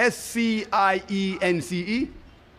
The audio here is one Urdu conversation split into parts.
SCIENCE,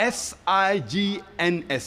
SIGNS।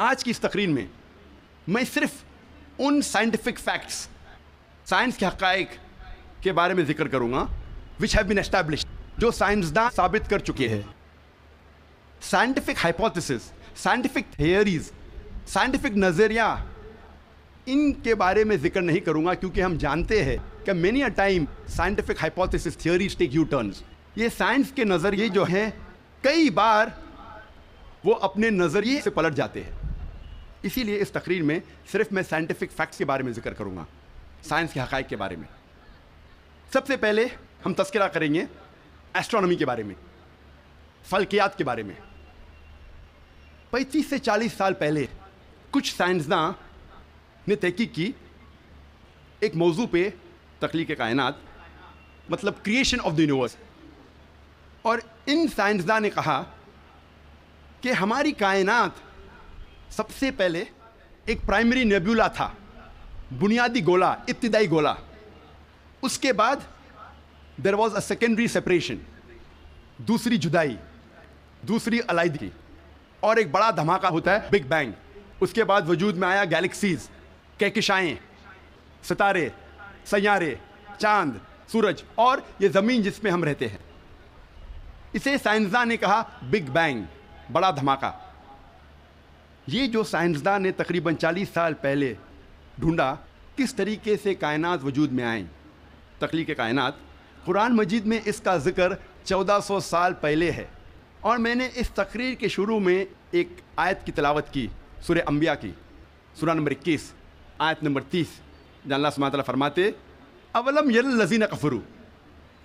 آج کی اس تقریر میں میں صرف ان سائنٹیفک فیکٹس، سائنس کے حقائق کے بارے میں ذکر کروں گا which have been established، جو سائنسداں ثابت کر چکے ہیں۔ Scientific hypotheses, scientific theories, scientific نظریہ، ان کے بارے میں ذکر نہیں کروں گا، کیونکہ ہم جانتے ہیں کہ many a time scientific hypothesis theories take U-turns۔ یہ سائنس کے نظریے جو ہیں کئی بار وہ اپنے نظریے سے پلٹ جاتے ہیں۔ اسی لیے اس تقریر میں صرف میں سائنٹیفک فیکٹس کے بارے میں ذکر کروں گا، سائنس کے حقائق کے بارے میں۔ سب سے پہلے ہم تذکرہ کریں گے ایسٹرونومی کے بارے میں، فلکیات کے بارے میں۔ 35 سے 40 سال پہلے کچھ سائنسداں نے تحقیق کی ایک موضوع پہ، تخلیق کائنات، مطلب کریشن آف دی یونیورس، اور ان سائنسداں نے کہا کہ ہماری کائنات سب سے پہلے ایک پرائمری نیبولا تھا، بنیادی گولا، ابتدائی گولا۔ اس کے بعد there was a secondary separation, دوسری جدائی، دوسری علیحدگی، اور ایک بڑا دھماکہ ہوتا ہے بگ بینگ۔ اس کے بعد وجود میں آیا گیلیکسیز، کہکشائیں، ستارے، سیارے، چاند، سورج، اور یہ زمین جس میں ہم رہتے ہیں۔ اسے سائنسداں نے کہا بگ بینگ، بڑا دھماکہ۔ یہ جو سائنسداں نے تقریباً 40 سال پہلے ڈھونڈا کس طریقے سے کائنات وجود میں آئیں، تخلیق کائنات، قرآن مجید میں اس کا ذکر 1400 سال پہلے ہے۔ اور میں نے اس تقریر کے شروع میں ایک آیت کی تلاوت کی، سورہ انبیاء کی، سورہ نمبر 21، آیت نمبر 30، جہاں اللہ سبحانہ تعالیٰ فرماتے اولم یر الذین کفروا،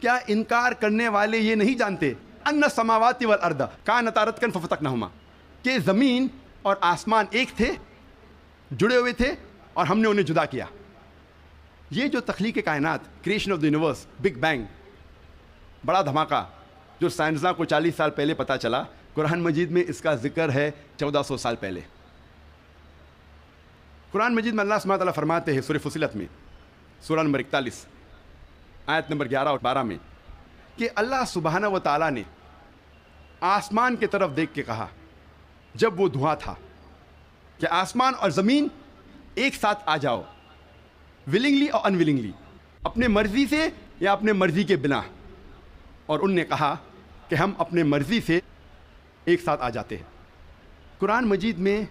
کیا انکار کرنے والے یہ نہیں جانتے ان السماوات والارض کانتا رتقا ففتقناہما، کہ زمین اور آسمان ایک تھے، جڑے ہوئے تھے، اور ہم نے انہیں جدا کیا۔ یہ جو تخلیق کائنات، creation of the universe, big bang, بڑا دھماکہ، جو سائنسداں کو 40 سال پہلے پتہ چلا، قرآن مجید میں اس کا ذکر ہے 1400 سال پہلے۔ قرآن مجید میں اللہ سبحانہ تعالیٰ فرماتے ہیں سورہ فصلت میں، سورہ نمبر 41، آیت نمبر 11 اور 12 میں، کہ اللہ سبحانہ و تعالیٰ نے آسمان کی طرف دیکھ کے کہا جب وہ دھواں تھا کہ آسمان اور زمین ایک ساتھ آ جاؤ، ولنگلی اور انولنگلی، اپنے مرضی سے یا اپنے مرضی کے بنا، اور ان نے کہا کہ ہم اپنے مرضی سے ایک ساتھ آ جاتے ہیں۔ قرآن مجید میں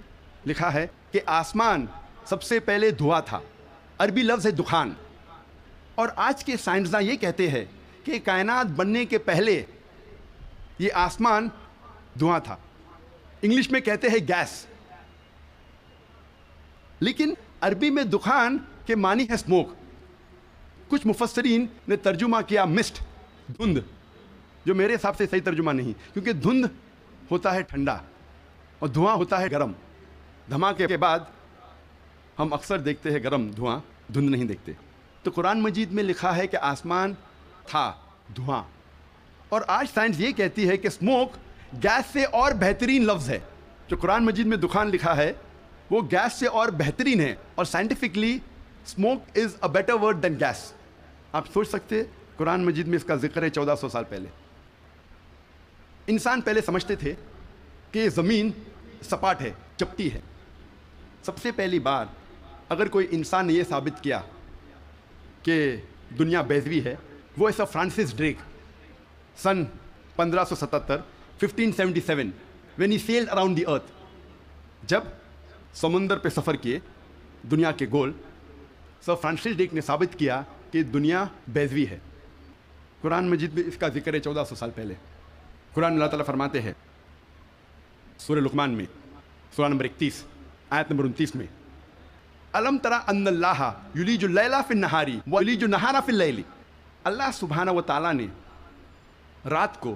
لکھا ہے کہ آسمان سب سے پہلے دھواں تھا، عربی لفظ ہے دخان، اور آج کے سائنسداں یہ کہتے ہیں کہ کائنات بننے کے پہلے یہ آسمان دھواں تھا، انگلش میں کہتے ہیں گیس، لیکن عربی میں دخان کے معنی ہے اسموک۔ کچھ مفسرین نے ترجمہ کیا مسٹ، دھند، جو میرے حساب سے صحیح ترجمہ نہیں، کیونکہ دھند ہوتا ہے ٹھنڈا اور دھواں ہوتا ہے گرم۔ دھماکے کے بعد ہم اکثر دیکھتے ہیں گرم دھواں، دھند نہیں دیکھتے۔ تو قرآن مجید میں لکھا ہے کہ آسمان تھا دھواں، اور آج سائنس یہ کہتی ہے کہ اسموک گیس سے اور بہترین لفظ ہے۔ جو قرآن مجید میں دخان لکھا ہے وہ گیس سے اور بہترین ہے، اور scientifically smoke is a better word than gas. آپ سوچ سکتے قرآن مجید میں اس کا ذکر ہے 1400 سال پہلے۔ انسان پہلے سمجھتے تھے کہ زمین سپاٹ ہے، چپٹی ہے۔ سب سے پہلی بار اگر کوئی انسان نے یہ ثابت کیا کہ دنیا بیضوی ہے، وہ ایسا Francis Drake sun 1577 1577 when he sailed around the earth، جب سمندر پہ سفر کیے دنیا کے گول، سر فرانسس ڈریک نے ثابت کیا کہ دنیا بیضوی ہے۔ قرآن مجید میں اس کا ذکر ہے 1400 سال پہلے۔ قرآن اللہ تعالیٰ فرماتے ہیں سورہ لقمان میں، سورہ نمبر 31، آیت نمبر 29 میں، الم تری ان اللہ یولج اللیل فی النہار ویولج النہار فی اللیل، اللہ سبحانہ و تعالیٰ نے رات کو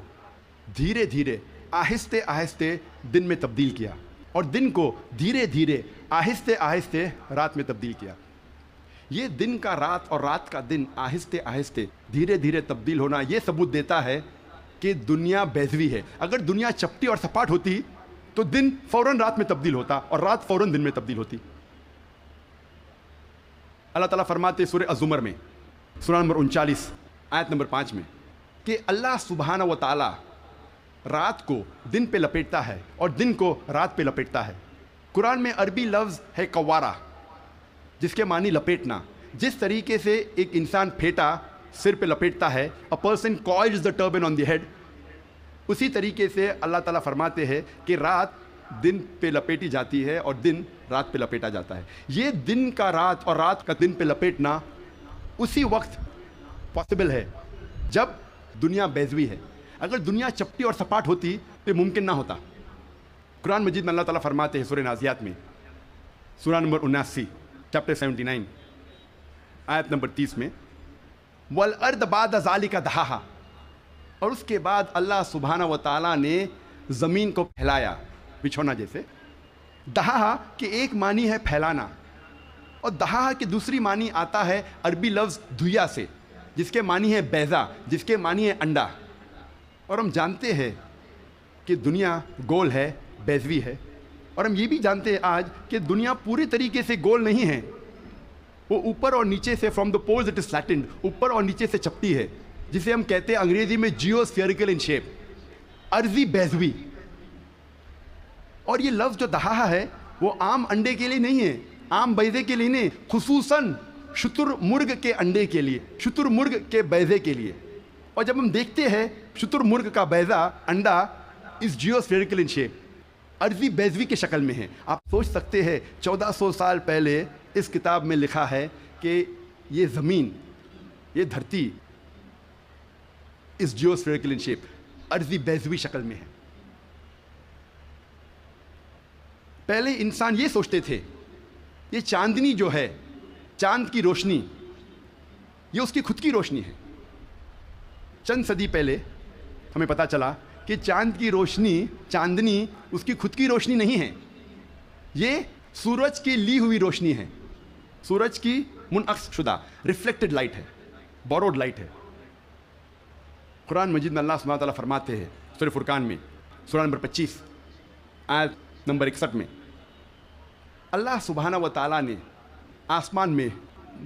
دھیرے دھیرے آہستہ آہستہ دن میں تبدیل کیا، اور دن کو دھیرے دھیرے آہستہ آہستہ رات میں تبدیل کیا۔ یہ دن کا رات اور رات کا دن آہستہ آہستہ دھیرے دھیرے تبدیل ہونا یہ ثبوت دیتا ہے کہ دنیا بیضوی ہے۔ اگر دنیا چپٹی اور سپاٹ ہوتی تو دن فوراً رات میں تبدیل ہوتا اور رات فوراً دن میں تبدیل ہوتی۔ اللہ تعالیٰ فرماتے سورہ الزمر میں، سورہ نمبر 39، آیت نمبر 5 میں، کہ اللہ سبحانہ و تعالیٰ رات کو دن پہ لپیٹتا ہے اور دن کو رات پہ لپیٹتا ہے۔ قرآن میں عربی لفظ ہے قوارہ، جس کے معنی لپیٹنا. جس طریقے سے ایک انسان پھیٹا سر پہ لپیٹتا ہے، a person coils the turban on the head، اسی طریقے سے اللہ تعالیٰ فرماتے ہیں کہ رات دن پہ لپیٹی جاتی ہے اور دن رات پہ لپیٹا جاتا ہے. یہ دن کا رات اور رات کا دن پہ لپیٹنا اسی وقت پاسبل ہے جب دنیا بیضوی ہے. اگر دنیا چپٹی اور سپاٹ ہوتی تو یہ ممکن نہ ہوتا. قرآن مجید میں اللہ تعالیٰ فرماتے ہیں سورہ نازیات میں، سورہ نمبر 79 چیپٹر 79 آیت نمبر 30 میں، وَالْأَرْضَ بَعْدَ ذَلِكَ دَحَاهَا، اور اس کے بعد اللہ سبحانہ و تعالیٰ نے زمین کو پھیلایا بچھونا جیسے. دہا کے ایک معنی ہے پھیلانا، اور دہا کی دوسری معنی آتا ہے عربی لفظ دھویا سے، جس کے معنی ہے بیضا، جس کے معنی ہے انڈا. اور ہم جانتے ہیں کہ دنیا گول ہے، بیضوی ہے، اور ہم یہ بھی جانتے ہیں آج کہ دنیا پوری طریقے سے گول نہیں ہے. وہ اوپر اور نیچے سے from the poles it is flattened, اوپر اور نیچے سے چپٹی ہے، جسے ہم کہتے ہیں انگریزی میں جیو اسفیئریکل ان شیپ، عرضی بیضوی. اور یہ لفظ جو دہا ہے وہ عام انڈے کے لیے نہیں ہے، عام بیضے کے لیے نہیں، خصوصاً شتر مرغ کے انڈے کے لیے، شتر مرغ کے بیضے کے لیے. اور جب ہم دیکھتے ہیں شتر مرغ کا بیضا انڈا اس جیو اسفیئریکل ان شیپ، عرضی بیضوی کی شکل میں ہے. آپ سوچ سکتے ہیں 1400 سال پہلے اس کتاب میں لکھا ہے کہ یہ زمین، یہ دھرتی اس جیو اسفیئریکل ان شیپ، عرضی بیضوی شکل میں ہے. پہلے انسان یہ سوچتے تھے یہ چاندنی جو ہے، چاند کی روشنی، یہ اس کی خود کی روشنی ہے. چند صدی پہلے ہمیں پتہ چلا کہ چاند کی روشنی، چاندنی اس کی خود کی روشنی نہیں ہے، یہ سورج کی لی ہوئی روشنی ہے، سورج کی منعکس شدہ ریفلیکٹڈ لائٹ ہے، بوروڈ لائٹ ہے. قرآن مجید میں اللہ سبحانہ تعالیٰ فرماتے ہیں سورہ فرقان میں سورہ نمبر 25 آیت نمبر 61 میں، اللہ سبحانہ و تعالیٰ نے آسمان میں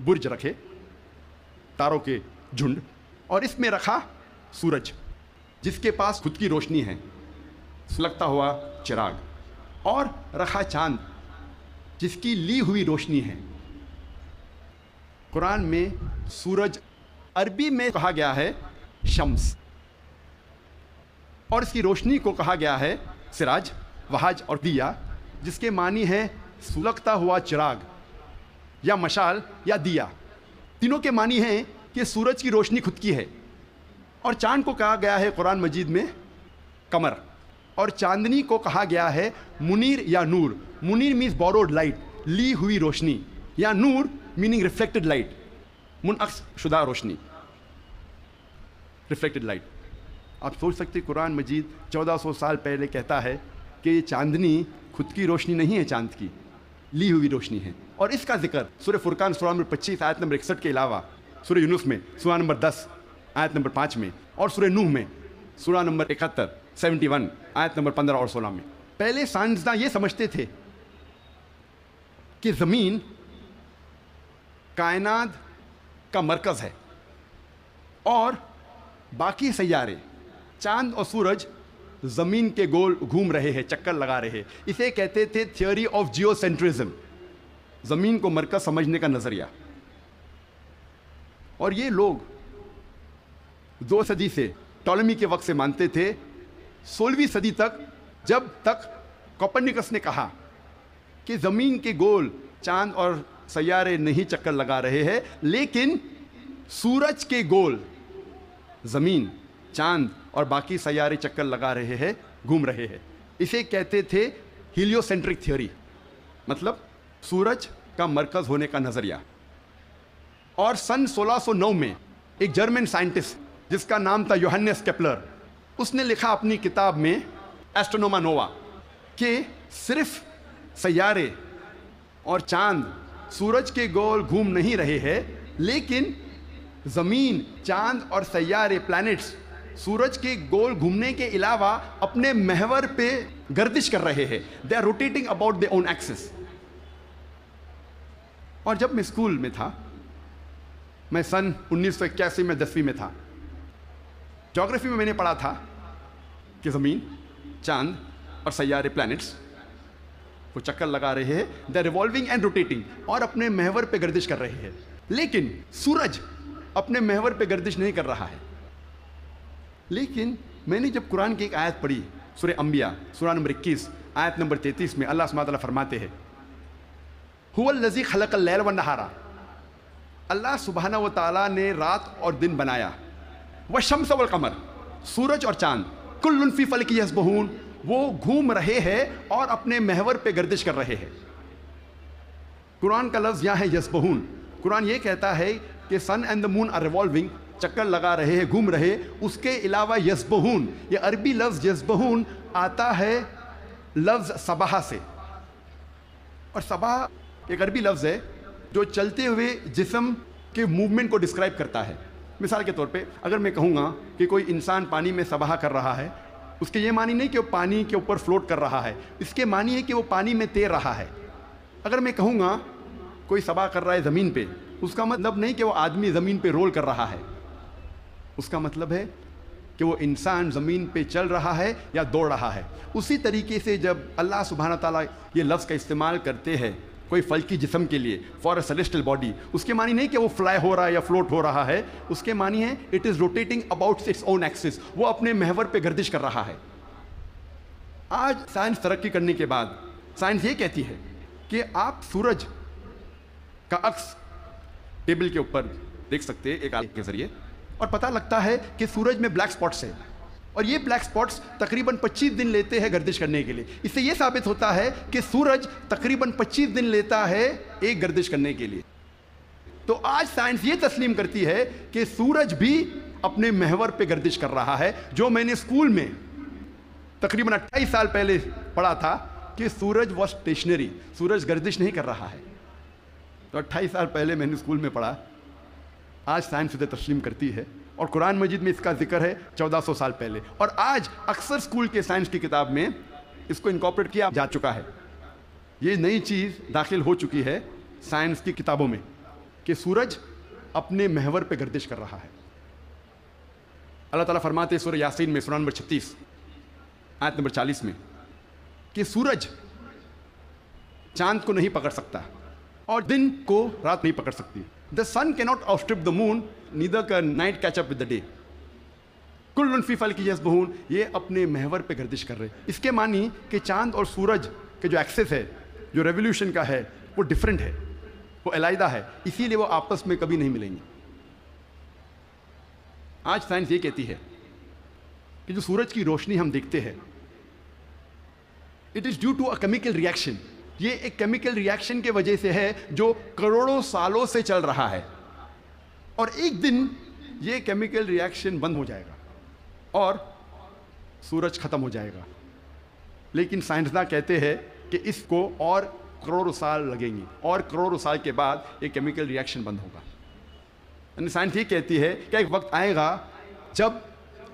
برج رکھے، تاروں کے جھنڈ، اور اس میں رکھا سورج جس کے پاس خود کی روشنی ہے، سلگتا ہوا چراغ، اور رکھا چاند جس کی لی ہوئی روشنی ہے. قرآن میں سورج عربی میں کہا گیا ہے شمس، اور اس کی روشنی کو کہا گیا ہے سراج، وہاج اور دیا، جس کے معنی ہے سلگتا ہوا چراغ یا مشال یا دیا. تینوں کے معنی ہیں کہ سورج کی روشنی خود کی ہے. اور چاند کو کہا گیا ہے قرآن مجید میں قمر، اور چاندنی کو کہا گیا ہے منیر یا نور. منیر مینز بوروڈ لائٹ، لی ہوئی روشنی، یا نور میننگ ریفلیکٹڈ لائٹ، منعکس شدہ روشنی، ریفلیکٹڈ لائٹ. آپ سوچ سکتے قرآن مجید 1400 سال پہلے کہتا ہے کہ یہ چاندنی خود کی روشنی نہیں ہے، چاند کی لی ہوئی روشنی ہے. اور اس کا ذکر سورہ فرقان سورہ نمبر 25 آیت نمبر 61 کے علاوہ سورہ یونس میں سورہ نمبر 10 آیت نمبر 5 میں، اور سورہ نوح میں سورہ نمبر 71 آیت نمبر 15 اور 16 میں. پہلے سائنسداں یہ سمجھتے تھے کہ زمین کائنات کا مرکز ہے اور باقی سیارے، چاند اور سورج زمین کے گول گھوم رہے ہیں، چکر لگا رہے ہیں. اسے کہتے تھے تھیوری آف جیو سینٹرزم، زمین کو مرکز سمجھنے کا نظریہ. اور یہ لوگ 2 صدی سے، ٹولمی کے وقت سے مانتے تھے، 16ویں صدی تک، جب تک کوپرنیکس نے کہا کہ زمین کے گول چاند اور سیارے نہیں چکر لگا رہے ہیں، لیکن سورج کے گول زمین، چاند اور باقی سیارے چکر لگا رہے ہیں، گھوم رہے ہیں. اسے کہتے تھے ہیلیو سینٹرک تھیوری، مطلب سورج کا مرکز ہونے کا نظریہ. اور سن 1609 میں ایک جرمن سائنٹسٹ جس کا نام تھا یوہنس کیپلر، اس نے لکھا اپنی کتاب میں ایسٹرونوما نووا کہ صرف سیارے اور چاند سورج کے گول گھوم نہیں رہے ہیں، لیکن زمین، چاند اور سیارے، پلانٹس، سورج کے گول گھومنے کے علاوہ اپنے محور پہ گردش کر رہے ہیں. They are rotating about their own axis. اور جب میں اسکول میں تھا، میں سن 1981 میں 10ویں میں تھا، جغرافی میں نے پڑھا تھا کہ زمین، چاند اور سیارے، پلانٹس وہ چکر لگا رہے ہیں، دے ریوالونگ اینڈ روٹیٹنگ، اور اپنے محور پہ گردش کر رہے ہیں. لیکن سورج اپنے محور پہ گردش نہیں کر رہا ہے. لیکن میں نے جب قرآن کی ایک آیت پڑھی، سورہ انبیاء سورہ نمبر 21 آیت نمبر 33 میں اللہ سبحانہ وتعالیٰ فرماتے ہیں هو الذی خلق اللیل والنہار، اللہ سبحانہ و تعالیٰ نے رات اور دن بنایا. والشمس والقمر، سورج اور چاند، کل فی فلک یسبحون، وہ گھوم رہے ہیں اور اپنے محور پہ گردش کر رہے ہیں. قرآن کا لفظ یہاں ہے یسبحون. قرآن یہ کہتا ہے کہ sun and the moon are revolving, چکر لگا رہے ہیں، گھوم رہے. اس کے علاوہ یسبحون، یہ عربی لفظ یسبحون آتا ہے لفظ صباح سے، اور صباح ایک عربی لفظ ہے جو چلتے ہوئے جسم کے موومنٹ کو ڈسکرائب کرتا ہے. مثال کے طور پہ اگر میں کہوں گا کہ کوئی انسان پانی میں سباہ کر رہا ہے، اس کے یہ معنی نہیں کہ وہ پانی کے اوپر فلوٹ کر رہا ہے، اس کے معنی ہے کہ وہ پانی میں تیر رہا ہے. اگر میں کہوں گا کوئی سباہ کر رہا ہے زمین پہ، اس کا مطلب نہیں کہ وہ آدمی زمین پہ رول کر رہا ہے، اس کا مطلب ہے کہ وہ انسان زمین پہ چل رہا ہے یا دوڑ رہا ہے. اسی طریقے سے جب اللہ سبحانہ تعالیٰ یہ لفظ کا استعمال کرتے ہیں کوئی فلکی جسم کے لیے، فار اے سیلیسٹل باڈی، اس کے معنی نہیں کہ وہ فلائی ہو رہا ہے یا فلوٹ ہو رہا ہے، اس کے معنی ہے it is rotating about its own axis, وہ اپنے محور پہ گردش کر رہا ہے. آج سائنس ترقی کرنے کے بعد سائنس یہ کہتی ہے کہ آپ سورج کا عکس ٹیبل کے اوپر دیکھ سکتے ہیں ایک آلے کے ذریعے، اور پتہ لگتا ہے کہ سورج میں بلیک سپاٹس ہے، اور یہ بلیک سپاٹس تقریباً 25 دن لیتے ہیں گردش کرنے کے لیے. اس سے یہ ثابت ہوتا ہے کہ سورج تقریباً 25 دن لیتا ہے ایک گردش کرنے کے لیے. تو آج سائنس یہ تسلیم کرتی ہے کہ سورج بھی اپنے محور پہ گردش کر رہا ہے. جو میں نے اسکول میں تقریباً 28 سال پہلے پڑھا تھا کہ سورج واز اسٹیشنری، سورج گردش نہیں کر رہا ہے، تو 28 سال پہلے میں نے اسکول میں پڑھا. آج سائنس اسے تسلیم کرتی ہے، اور قرآن مجید میں اس کا ذکر ہے 1400 سال پہلے. اور آج اکثر اسکول کے سائنس کی کتاب میں اس کو انکارپوریٹ کیا جا چکا ہے. یہ نئی چیز داخل ہو چکی ہے سائنس کی کتابوں میں کہ سورج اپنے محور پہ گردش کر رہا ہے. اللہ تعالیٰ فرماتے ہیں سورہ یاسین میں سورہ نمبر 36 آیت نمبر 40 میں کہ سورج چاند کو نہیں پکڑ سکتا اور دن کو رات نہیں پکڑ سکتی. The sun cannot outstrip the moon, neither can night catch up with the day. کل فی فلک یسبحون، یہ اپنے محور پہ گردش کر رہے. اس کے معنی کہ چاند اور سورج کے جو ایکسس ہے، جو ریولیوشن کا ہے، وہ ڈفرینٹ ہے، وہ علیحدہ ہے، اسی لیے وہ آپس میں کبھی نہیں ملیں گے. آج سائنس یہ کہتی ہے کہ جو سورج کی روشنی ہم دیکھتے ہیں، it is due to a chemical reaction. یہ ایک کیمیکل ریئیکشن کے وجہ سے ہے جو کروڑوں سالوں سے چل رہا ہے، اور ایک دن یہ کیمیکل ریئیکشن بند ہو جائے گا اور سورج ختم ہو جائے گا. لیکن سائنسداں کہتے ہیں کہ اس کو اور کروڑوں سال لگیں گے، اور کروڑوں سال کے بعد یہ کیمیکل ریئیکشن بند ہوگا. یعنی سائنس یہ کہتی ہے کہ ایک وقت آئے گا جب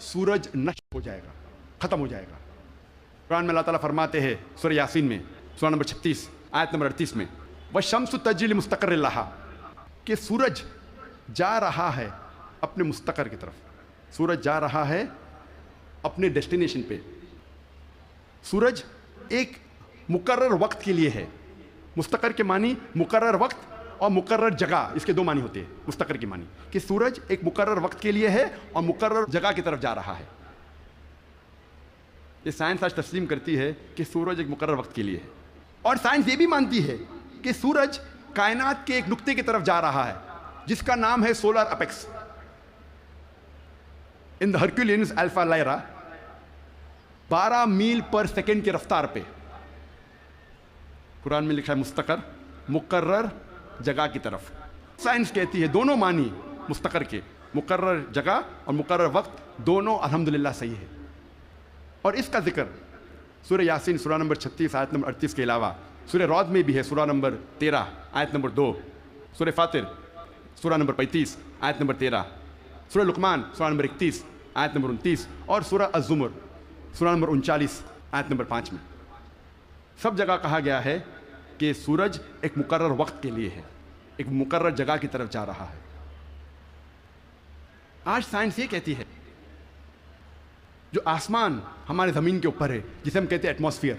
سورج نشٹ ہو جائے گا، ختم ہو جائے گا. قرآن میں اللہ تعالیٰ فرماتے ہیں سورہ یاسین میں سورہ نمبر 36 آیت نمبر 38 میں وَالشَّمْسُ تَجْرِي لِمُسْتَقَرٍّ لَهَا، کہ سورج جا رہا ہے اپنے مستقر کی طرف. سورج جا رہا ہے اپنے ڈیسٹینیشن پہ. سورج ایک مقرر وقت کے لیے ہے. مستقر کے معنی مقرر وقت اور مقرر جگہ، اس کے دو معنی ہوتے ہیں. مستقر کے معنی کہ سورج ایک مقرر وقت کے لیے ہے اور مقرر جگہ کی طرف جا رہا ہے. یہ سائنس آج تسلیم کرتی ہے کہ سورج ایک مقرر وقت کے لیے ہے. اور سائنس یہ بھی مانتی ہے کہ سورج کائنات کے ایک نقطے کی طرف جا رہا ہے جس کا نام ہے سولر اپیکس ان دا ہرکولینز الفا لائرا، 12 میل پر سیکنڈ کی رفتار پہ. قرآن میں لکھا ہے مستقر، مقرر جگہ کی طرف. سائنس کہتی ہے دونوں معنی مستقر کے، مقرر جگہ اور مقرر وقت، دونوں الحمدللہ صحیح ہے. اور اس کا ذکر سورہ یاسین سورہ نمبر 36 آیت نمبر 38 کے علاوہ سورہ رعد میں بھی ہے، سورہ نمبر 13 آیت نمبر 2، سورہ فاطر سورہ نمبر 35 آیت نمبر 13، سورہ لقمان سورہ نمبر 31 آیت نمبر 29، اور سورہ الزمر سورہ نمبر 39 آیت نمبر 5 میں. سب جگہ کہا گیا ہے کہ سورج ایک مقرر وقت کے لیے ہے، ایک مقرر جگہ کی طرف جا رہا ہے. آج سائنس یہ کہتی ہے جو آسمان ہمارے زمین کے اوپر ہے، جسے ہم کہتے ہیں ایٹماسفیئر،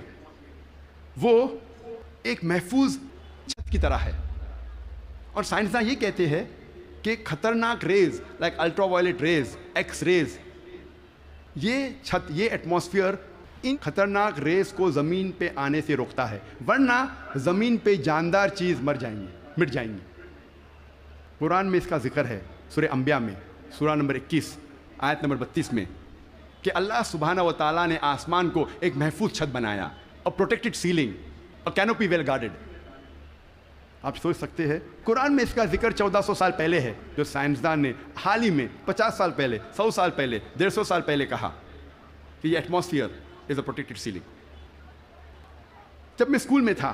وہ ایک محفوظ چھت کی طرح ہے. اور سائنسداں یہ کہتے ہیں کہ خطرناک rays like ultraviolet rays, X rays, یہ چھت، یہ ایٹماسفیئر ان خطرناک ریز کو زمین پہ آنے سے روکتا ہے، ورنہ زمین پہ جاندار چیز مٹ جائیں گی. قرآن میں اس کا ذکر ہے سورہ انبیاء میں، سورہ نمبر 21 آیت نمبر 32 میں، کہ اللہ سبحانہ و تعالیٰ نے آسمان کو ایک محفوظ چھت بنایا، اور پروٹیکٹڈ سیلنگ، اور کینوپی ویل گارڈڈ. آپ سوچ سکتے ہیں قرآن میں اس کا ذکر 1400 سال پہلے ہے، جو سائنسدان نے حال ہی میں 50 سال پہلے، 100 سال پہلے، 150 سال پہلے کہا کہ یہ ایٹماسفیئر از اے پروٹیکٹڈ سیلنگ. جب میں اسکول میں تھا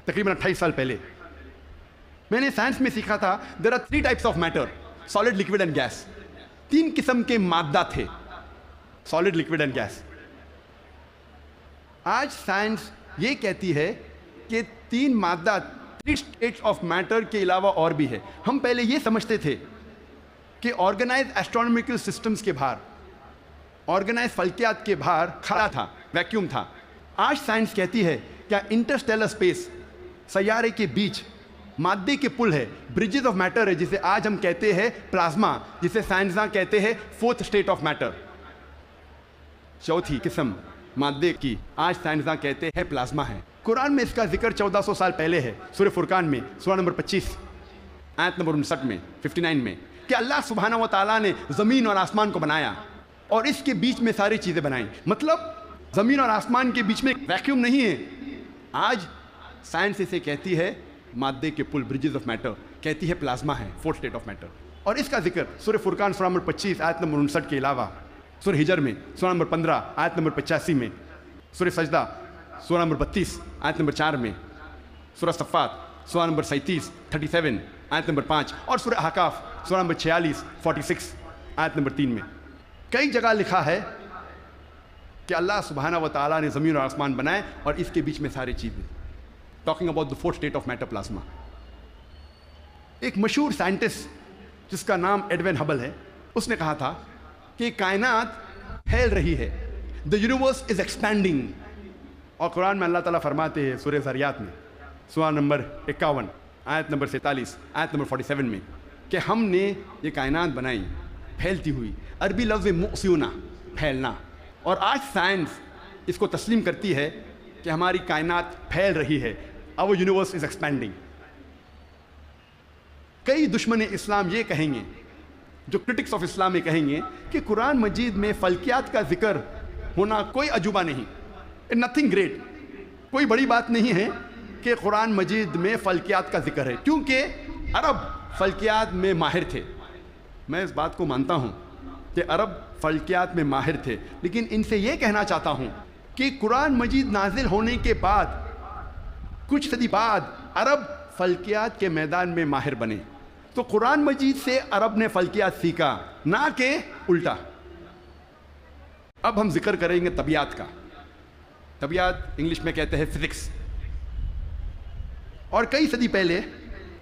تقریباً 28 سال پہلے، میں نے سائنس میں سیکھا تھا there are 3 types of matter, solid, liquid and gas. 3 قسم کے مادہ تھے، سالڈ، لکوڈ اینڈ گیس. آج سائنس یہ کہتی ہے کہ 3 مادہ، 3 اسٹیٹس آف میٹر کے علاوہ اور بھی ہے. ہم پہلے یہ سمجھتے تھے کہ آرگنائز ایسٹرونامیکل سسٹمز کے باہر، آرگنائز فلکیات کے باہر خلا تھا، ویکیوم تھا. آج سائنس کہتی ہے کیا انٹرسٹیلر اسپیس، سیارے کے بیچ مادے کے پل ہے، برجز آف میٹر ہے، جسے آج ہم کہتے ہیں پلازما، جسے سائنسداں کہتے ہیں 4th اسٹیٹ آف میٹر، 4تھی قسم مادے کی آج سائنسداں کہتے ہیں پلازما ہے. قرآن میں اس کا ذکر 1400 سال پہلے ہے، سورہ فرقان میں، سورہ نمبر 25 آیت نمبر 59 میں، 59 میں، کہ اللہ سبحانہ و تعالیٰ نے زمین اور آسمان کو بنایا اور اس کے بیچ میں ساری چیزیں بنائیں. مطلب زمین اور آسمان کے بیچ میں ویکیوم نہیں ہے. آج سائنس اسے کہتی ہے مادے کے پل، برجز آف میٹر، کہتی ہے پلازما ہے، 4th اسٹیٹ آف میٹر. اور اس کا ذکر سورہ فرقان سورہ نمبر 25 آیت نمبر 59 کے علاوہ سورہ ہجر میں، سورہ نمبر 15 آیت نمبر 85 میں، سورہ سجدہ سورہ نمبر 32 آیت نمبر 4 میں، سورہ صفات سورہ نمبر 37 آیت نمبر 5، اور سورہ احقاف سورہ نمبر 46 آیت نمبر 3 میں کئی جگہ لکھا ہے کہ اللہ سبحانہ و تعالیٰ نے زمین اور آسمان بنائے اور اس کے بیچ میں ساری چیزیں. Talking about the 4th state of matter, plasma. ایک مشہور سائنٹسٹ جس کا نام ایڈوین ہبل ہے، اس نے کہا تھا کہ کائنات پھیل رہی ہے، دا یونیورس از ایکسپینڈنگ. اور قرآن میں اللہ تعالیٰ فرماتے ہیں سورہ ذریات میں، سورہ نمبر 51 آیت نمبر 47 آیت نمبر 47 میں، کہ ہم نے یہ کائنات بنائی پھیلتی ہوئی. عربی لفظ مؤسیونا، پھیلنا. اور آج سائنس اس کو تسلیم کرتی ہے کہ ہماری کائنات پھیل رہی ہے، our universe is expanding. کئی دشمن اسلام یہ کہیں گے، جو کرٹکس آف اسلام یہ کہیں گے کہ قرآن مجید میں فلکیات کا ذکر ہونا کوئی عجوبہ نہیں، نتھنگ گریٹ، کوئی بڑی بات نہیں ہے کہ قرآن مجید میں فلکیات کا ذکر ہے، کیونکہ عرب فلکیات میں ماہر تھے. میں اس بات کو مانتا ہوں کہ عرب فلکیات میں ماہر تھے، لیکن ان سے یہ کہنا چاہتا ہوں کہ قرآن مجید نازل ہونے کے بعد کچھ صدی بعد عرب فلکیات کے میدان میں ماہر بنے. تو قرآن مجید سے عرب نے فلکیات سیکھا، نہ کہ الٹا. اب ہم ذکر کریں گے طبیعت کا. طبیعت انگلش میں کہتے ہیں فزکس. اور کئی صدی پہلے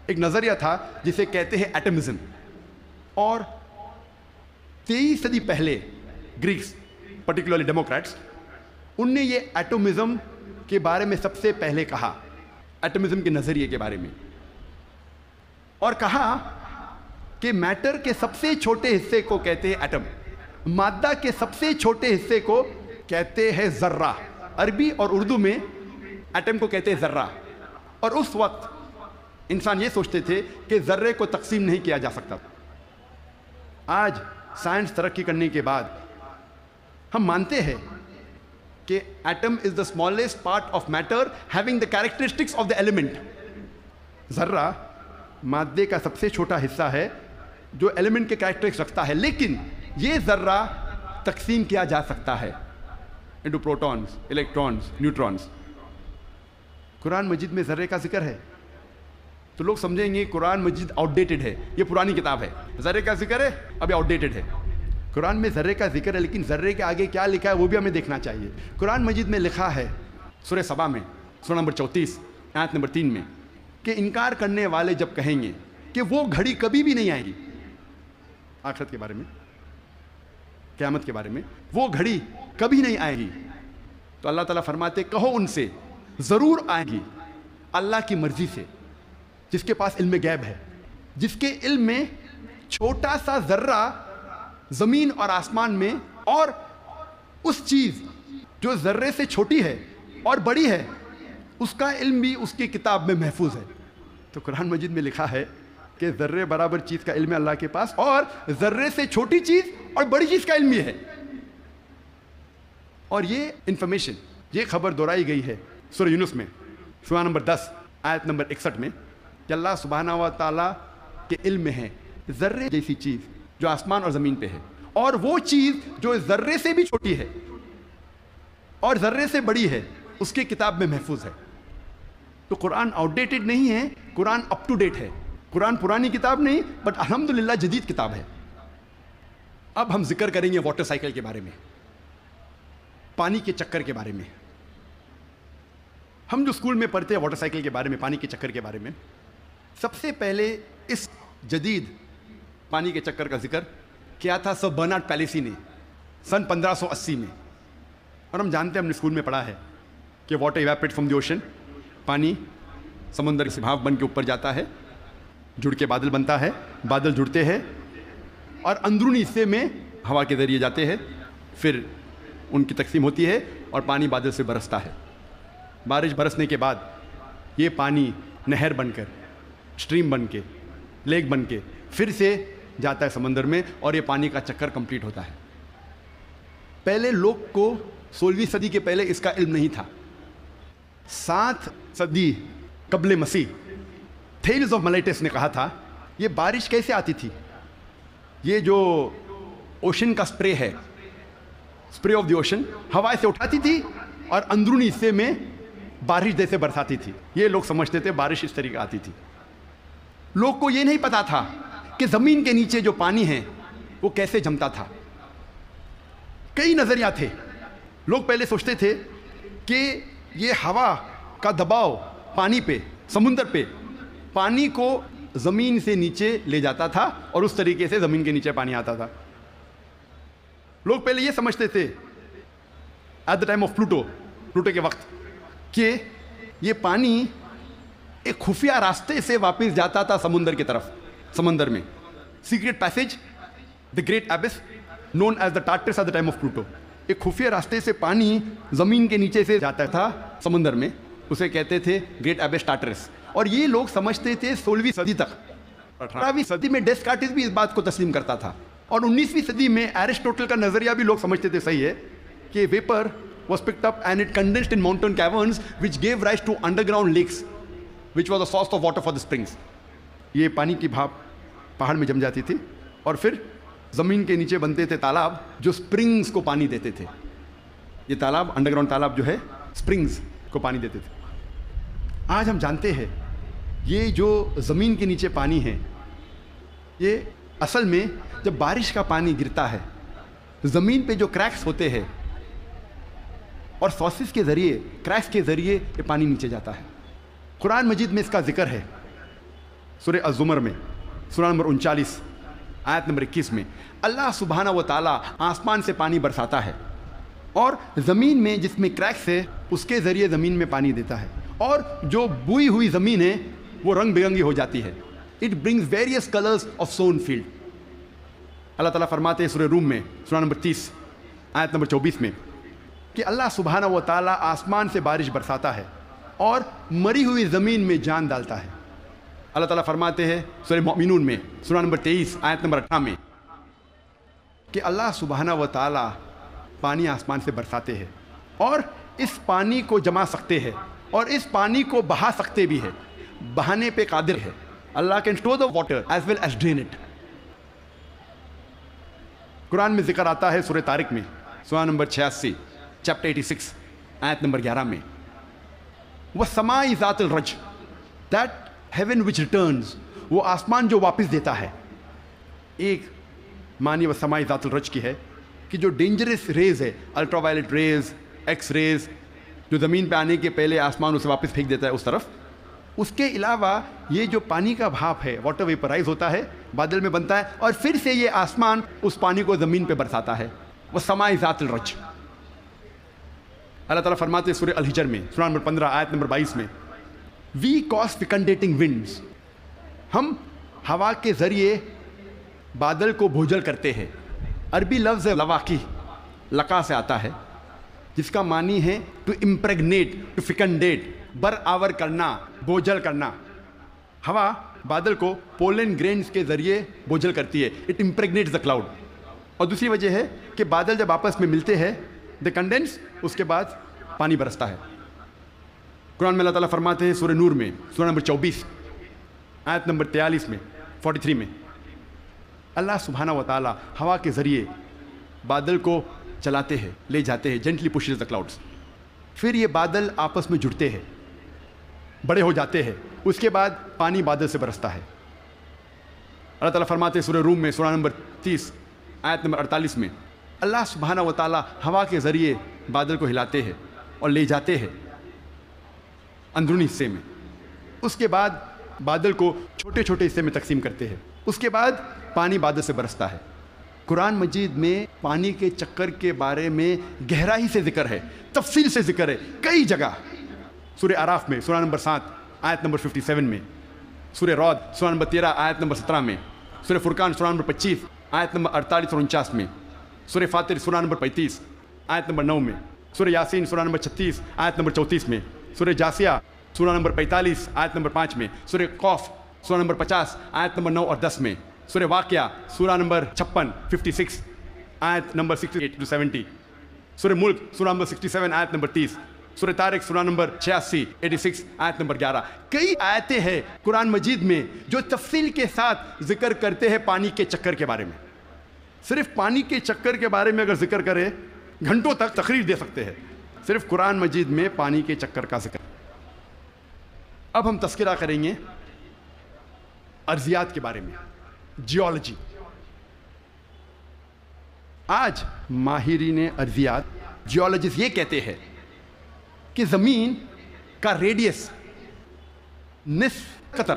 ایک نظریہ تھا جسے کہتے ہیں ایٹمزم. اور 23 صدی پہلے گریکس، پرٹیکولرلی ڈیموکریٹس، ان نے یہ ایٹمزم کے بارے میں سب سے پہلے کہا، ایٹمزم کے نظریے کے بارے میں، اور کہا کہ میٹر کے سب سے چھوٹے حصے کو کہتے ہیں ایٹم، مادہ کے سب سے چھوٹے حصے کو کہتے ہیں ذرہ. عربی اور اردو میں ایٹم کو کہتے ہیں ذرہ. اور اس وقت انسان یہ سوچتے تھے کہ ذرے کو تقسیم نہیں کیا جا سکتا. آج سائنس ترقی کرنے کے بعد ہم مانتے ہیں کہ atom is the smallest part of matter having the characteristics of the element. ذرہ مادے کا سب سے چھوٹا حصہ ہے جو ایلیمنٹ کے کیریکٹرسٹکس رکھتا ہے، لیکن یہ ذرہ تقسیم کیا جا سکتا ہے انٹو پروٹونز، الیکٹرونز، نیوٹرونز. قرآن مجید میں ذرے کا ذکر ہے تو لوگ سمجھیں گے قرآن مجید آؤٹ ڈیٹڈ ہے، یہ پرانی کتاب ہے. ذرے کا ذکر ہے، اب یہ آؤٹ ڈیٹڈ ہے. قرآن میں ذرے کا ذکر ہے، لیکن ذرے کے آگے کیا لکھا ہے وہ بھی ہمیں دیکھنا چاہیے. قرآن مجید میں لکھا ہے سورہ سبا میں، سورہ نمبر 34 آیت نمبر 3 میں، کہ انکار کرنے والے جب کہیں گے کہ وہ گھڑی کبھی بھی نہیں آئے گی، آخرت کے بارے میں، قیامت کے بارے میں، وہ گھڑی کبھی نہیں آئے گی، تو اللہ تعالیٰ فرماتے کہو ان سے ضرور آئے گی. اللہ کی مرضی سے، جس کے پاس علم غیب ہے، جس کے علم میں چھوٹا سا ذرہ زمین اور آسمان میں، اور اس چیز جو ذرے سے چھوٹی ہے اور بڑی ہے اس کا علم بھی اس کی کتاب میں محفوظ ہے۔ تو قرآن مجید میں لکھا ہے کہ ذرے برابر چیز کا علم ہے اللہ کے پاس، اور ذرے سے چھوٹی چیز اور بڑی چیز کا علم بھی ہے۔ اور یہ انفارمیشن، یہ خبر دہرائی گئی ہے سورہ یونس میں، سورہ نمبر 10 آیت نمبر 61 میں، کہ اللہ سبحانہ و تعالیٰ کے علم میں ہے ذرے جیسی چیز جو آسمان اور زمین پہ ہے، اور وہ چیز جو ذرے سے بھی چھوٹی ہے اور ذرے سے بڑی ہے اس کی کتاب میں محفوظ ہے۔ تو قرآن آؤٹ ڈیٹڈ نہیں ہے، قرآن اپ ٹو ڈیٹ ہے۔ قرآن پرانی کتاب نہیں، بٹ الحمدللہ جدید کتاب ہے۔ اب ہم ذکر کریں گے واٹر سائیکل کے بارے میں، پانی کے چکر کے بارے میں۔ ہم جو اسکول میں پڑھتے ہیں واٹر سائیکل کے بارے میں، پانی کے چکر کے بارے میں، سب سے پہلے اس جدید پانی کے چکر کا ذکر کیا تھا سر برنارڈ پیلیسی نے سن 1580 میں۔ اور ہم جانتے ہیں، ہم نے اسکول میں پڑھا ہے کہ water evaporate from the ocean, پانی سمندر سے بھاپ بن کے اوپر جاتا ہے، جڑ کے بادل بنتا ہے، بادل جڑتے ہیں اور اندرونی حصے میں ہوا کے ذریعے جاتے ہیں، پھر ان کی تقسیم ہوتی ہے اور پانی بادل سے برستا ہے۔ بارش برسنے کے بعد یہ پانی نہر بن کر، اسٹریم بن کے، لیک بن کے پھر سے جاتا ہے سمندر میں، اور یہ پانی کا چکر کمپلیٹ ہوتا ہے۔ پہلے لوگ کو 16ویں صدی کے پہلے اس کا علم نہیں تھا۔ 7 صدی قبل مسیح تھیلز آف ملیٹس نے کہا تھا یہ بارش کیسے آتی تھی؟ یہ جو اوشن کا سپرے ہے، سپرے آف دی اوشن، ہوا سے اٹھاتی تھی اور اندرونی حصے میں بارش جیسے برساتی تھی۔ یہ لوگ سمجھتے تھے بارش اس طریقے آتی تھی۔ لوگ کو یہ نہیں پتا تھا کہ زمین کے نیچے جو پانی ہے وہ کیسے جمتا تھا۔ کئی نظریات تھے۔ لوگ پہلے سوچتے تھے کہ یہ ہوا کا دباؤ پانی پہ، سمندر پہ، پانی کو زمین سے نیچے لے جاتا تھا اور اس طریقے سے زمین کے نیچے پانی آتا تھا۔ لوگ پہلے یہ سمجھتے تھے at the time of Plato کے وقت کہ یہ پانی ایک خفیہ راستے سے واپس جاتا تھا سمندر کی طرف، سمندر میں secret passage, the great abyss known as the Tartarus at the time of Pluto. ایک خفیہ راستے سے پانی زمین کے نیچے سے جاتا تھا سمندر میں، اسے کہتے تھے گریٹ ایبس ٹارٹرس۔ اور یہ لوگ سمجھتے تھے 16ویں صدی تک۔ 18ویں صدی میں ڈیسکارٹس بھی اس بات کو تسلیم کرتا تھا، اور 19ویں صدی میں ایرسٹوٹل کا نظریہ بھی لوگ سمجھتے تھے صحیح ہے کہ viper was picked up and it condensed in mountain caverns which gave rise to underground lakes which was the source of water for the springs۔ یہ پانی کی بھاپ پہاڑ میں جم جاتی تھی اور پھر زمین کے نیچے بنتے تھے تالاب جو سپرنگز کو پانی دیتے تھے۔ یہ تالاب، انڈر گراؤنڈ تالاب جو ہے، سپرنگز کو پانی دیتے تھے۔ آج ہم جانتے ہیں یہ جو زمین کے نیچے پانی ہے، یہ اصل میں جب بارش کا پانی گرتا ہے زمین پہ جو کریکس ہوتے ہیں اور سورسز کے ذریعے، کریکس کے ذریعے یہ پانی نیچے جاتا ہے۔ قرآن مجید میں اس کا ذکر ہے سورہ الزمر میں، سورہ نمبر 39 آیت نمبر 21 میں۔ اللہ سبحانہ و تعالیٰ آسمان سے پانی برساتا ہے اور زمین میں جس میں کریکس ہے اس کے ذریعے زمین میں پانی دیتا ہے، اور جو بوئی ہوئی زمین ہے وہ رنگ برنگی ہو جاتی ہے۔ It brings various colours of sown field. اللہ تعالیٰ فرماتے ہیں سورہ روم میں، سورہ نمبر 30 آیت نمبر 24 میں، کہ اللہ سبحانہ و تعالیٰ آسمان سے بارش برساتا ہے اور مری ہوئی زمین میں جان ڈالتا ہے۔ اللہ تعالیٰ فرماتے ہیں سورہ مومنون میں، سورہ نمبر 23 آیت نمبر 18 میں، کہ اللہ سبحانہ و تعالیٰ پانی آسمان سے برساتے ہیں اور اس پانی کو جما سکتے ہیں اور اس پانی کو بہا سکتے بھی ہے، بہانے پہ قادر ہے۔ Allah can store the water as well as drain it. قرآن میں ذکر آتا ہے سورہ طارق میں، سورہ نمبر 86 چیپٹر 86 آیت نمبر 11 میں، وَالسَّمَاءِ ذَاتِ الرَّجْ، that heaven which returns، وہ آسمان جو واپس دیتا ہے۔ ایک معنی وَالسَّمَاءِ ذَاتِ الرَّجْ کی ہے کہ جو ڈینجرس ریز ہے، ultraviolet rays, X rays, جو زمین پہ آنے کے پہلے آسمان اسے واپس پھینک دیتا ہے اس طرف۔ اس کے علاوہ یہ جو پانی کا بھاپ ہے، واٹر ویپرائز ہوتا ہے، بادل میں بنتا ہے اور پھر سے یہ آسمان اس پانی کو زمین پہ برساتا ہے۔ وَالسَّمَاءِ ذَاتِ الرَّجْ۔ اللہ تعالیٰ فرماتے ہیں سورہ الحجر میں، سورہ نمبر 15 آیت نمبر 22 میں، وی کاز فیکنڈیٹنگ ونڈز، ہم ہوا کے ذریعے بادل کو بھوجل کرتے ہیں. عربی لفظ لواقی، لقا سے آتا ہے، جس کا معنی ہے ٹو امپریگنیٹ، ٹو فیکنڈیٹ، برآور کرنا، بوجھل کرنا. ہوا بادل کو پولن گرینز کے ذریعے بوجھل کرتی ہے. It impregnates the cloud. اور دوسری وجہ ہے کہ بادل جب آپس میں ملتے ہیں دے کنڈینس، اس کے بعد پانی برستا ہے. قرآن میں اللہ تعالیٰ فرماتے ہیں سورہ نور میں، سورہ نمبر 24 آیت نمبر 43 میں، 43 میں، اللہ سبحانہ و تعالیٰ ہوا کے ذریعے بادل کو چلاتے ہیں، لے جاتے ہیں، جینٹلی پشز دا کلاؤڈس. پھر یہ بادل آپس میں جڑتے ہیں، بڑے ہو جاتے ہیں، اس کے بعد پانی بادل سے برستا ہے. اللہ تعالیٰ فرماتے ہیں سورہ روم میں، سورہ نمبر 30 آیت نمبر 48 میں، اللہ سبحانہ و تعالیٰ ہوا کے ذریعے بادل کو ہلاتے ہیں اور لے جاتے ہیں اندرونی حصے میں. اس کے بعد بادل کو چھوٹے چھوٹے حصے میں تقسیم کرتے ہیں، اس کے بعد پانی بادل سے برستا ہے. قرآن مجید میں پانی کے چکر کے بارے میں گہرائی سے ذکر ہے، تفصیل سے ذکر ہے کئی جگہ. سورہ اعراف میں، سورہ نمبر 7 آیت نمبر 57 میں، سورہ رعد سورہ نمبر 13 آیت نمبر 17 میں، سورہ فرقان سورہ نمبر 25 آیت نمبر 48 اور 49 میں، سورہ فاطر سورہ نمبر 35 آیت نمبر 9 میں، سورہ یاسین سورہ نمبر 36 آیت نمبر 34 میں، سورہ جاسیہ سورہ نمبر 45 آیت نمبر 5 میں، سورہ قوف سورہ نمبر 50 آیت نمبر 9 اور 10 میں، سورہ واقعہ سورہ نمبر 56 56 آیت نمبر 68 to 70، سورہ ملک سورہ نمبر 67 آیت نمبر 30، سورہ طارق سورہ نمبر 86 86 آیت نمبر 11. کئی آیتیں ہیں قرآن مجید میں جو تفصیل کے ساتھ ذکر کرتے ہیں پانی کے چکر کے بارے میں. صرف پانی کے چکر کے بارے میں اگر ذکر کرے گھنٹوں تک تقریر دے سکتے ہیں، صرف قرآن مجید میں پانی کے چکر کا ذکر. اب ہم تذکرہ کریں گے ارضیات کے بارے میں، جیولوجی. آج ماہرین ارضیات، جیولوجسٹ یہ کہتے ہیں کہ زمین کا ریڈیس نصف قطر،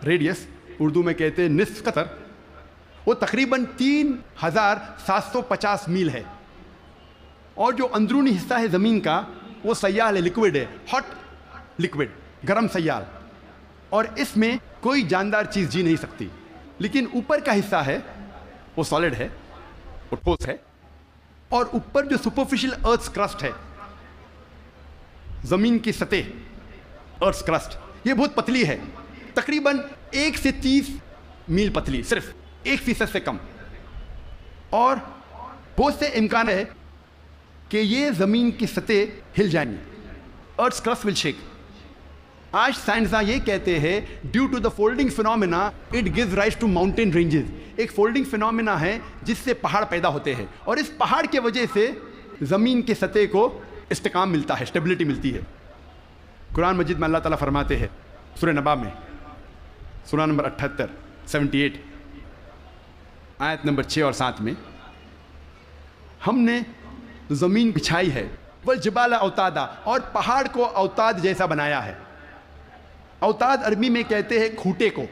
ریڈیس اردو میں کہتے ہیں نصف قطر، وہ تقریباً 3750 میل ہے. اور جو اندرونی حصہ ہے زمین کا وہ سیال ہے، لکوڈ ہے، ہاٹ لکوڈ، گرم سیال، اور اس میں کوئی جاندار چیز جی نہیں سکتی. لیکن اوپر کا حصہ ہے وہ سالڈ ہے، وہ ٹھوس ہے. اور اوپر جو سپرفیشل ارتھ کرسٹ ہے، زمین کی سطح، ارتھ کرسٹ، یہ بہت پتلی ہے، تقریباً 1 سے 30 میل پتلی، صرف 1% سے کم. اور بہت سے امکان ہے کہ یہ زمین کی سطح ہل جائیں گی، ارتھ کرسٹ ول شیک. آج سائنسداں یہ کہتے ہیں due to the folding phenomena it gives rise to mountain ranges. ایک فولڈنگ فینومینا ہے جس سے پہاڑ پیدا ہوتے ہیں، اور اس پہاڑ کی وجہ سے زمین کی سطح کو استحکام ملتا ہے، اسٹیبلٹی ملتی ہے. قرآن مجید میں اللہ تعالیٰ فرماتے ہیں سورہ نبا میں، سورہ نمبر 78 78 آیت نمبر 6 اور 7 میں، ہم نے زمین بچھائی ہے، والجبال اوتادا، اور پہاڑ کو اوتاد جیسا بنایا ہے. اوتاد عربی میں کہتے ہیں کھوٹے کو،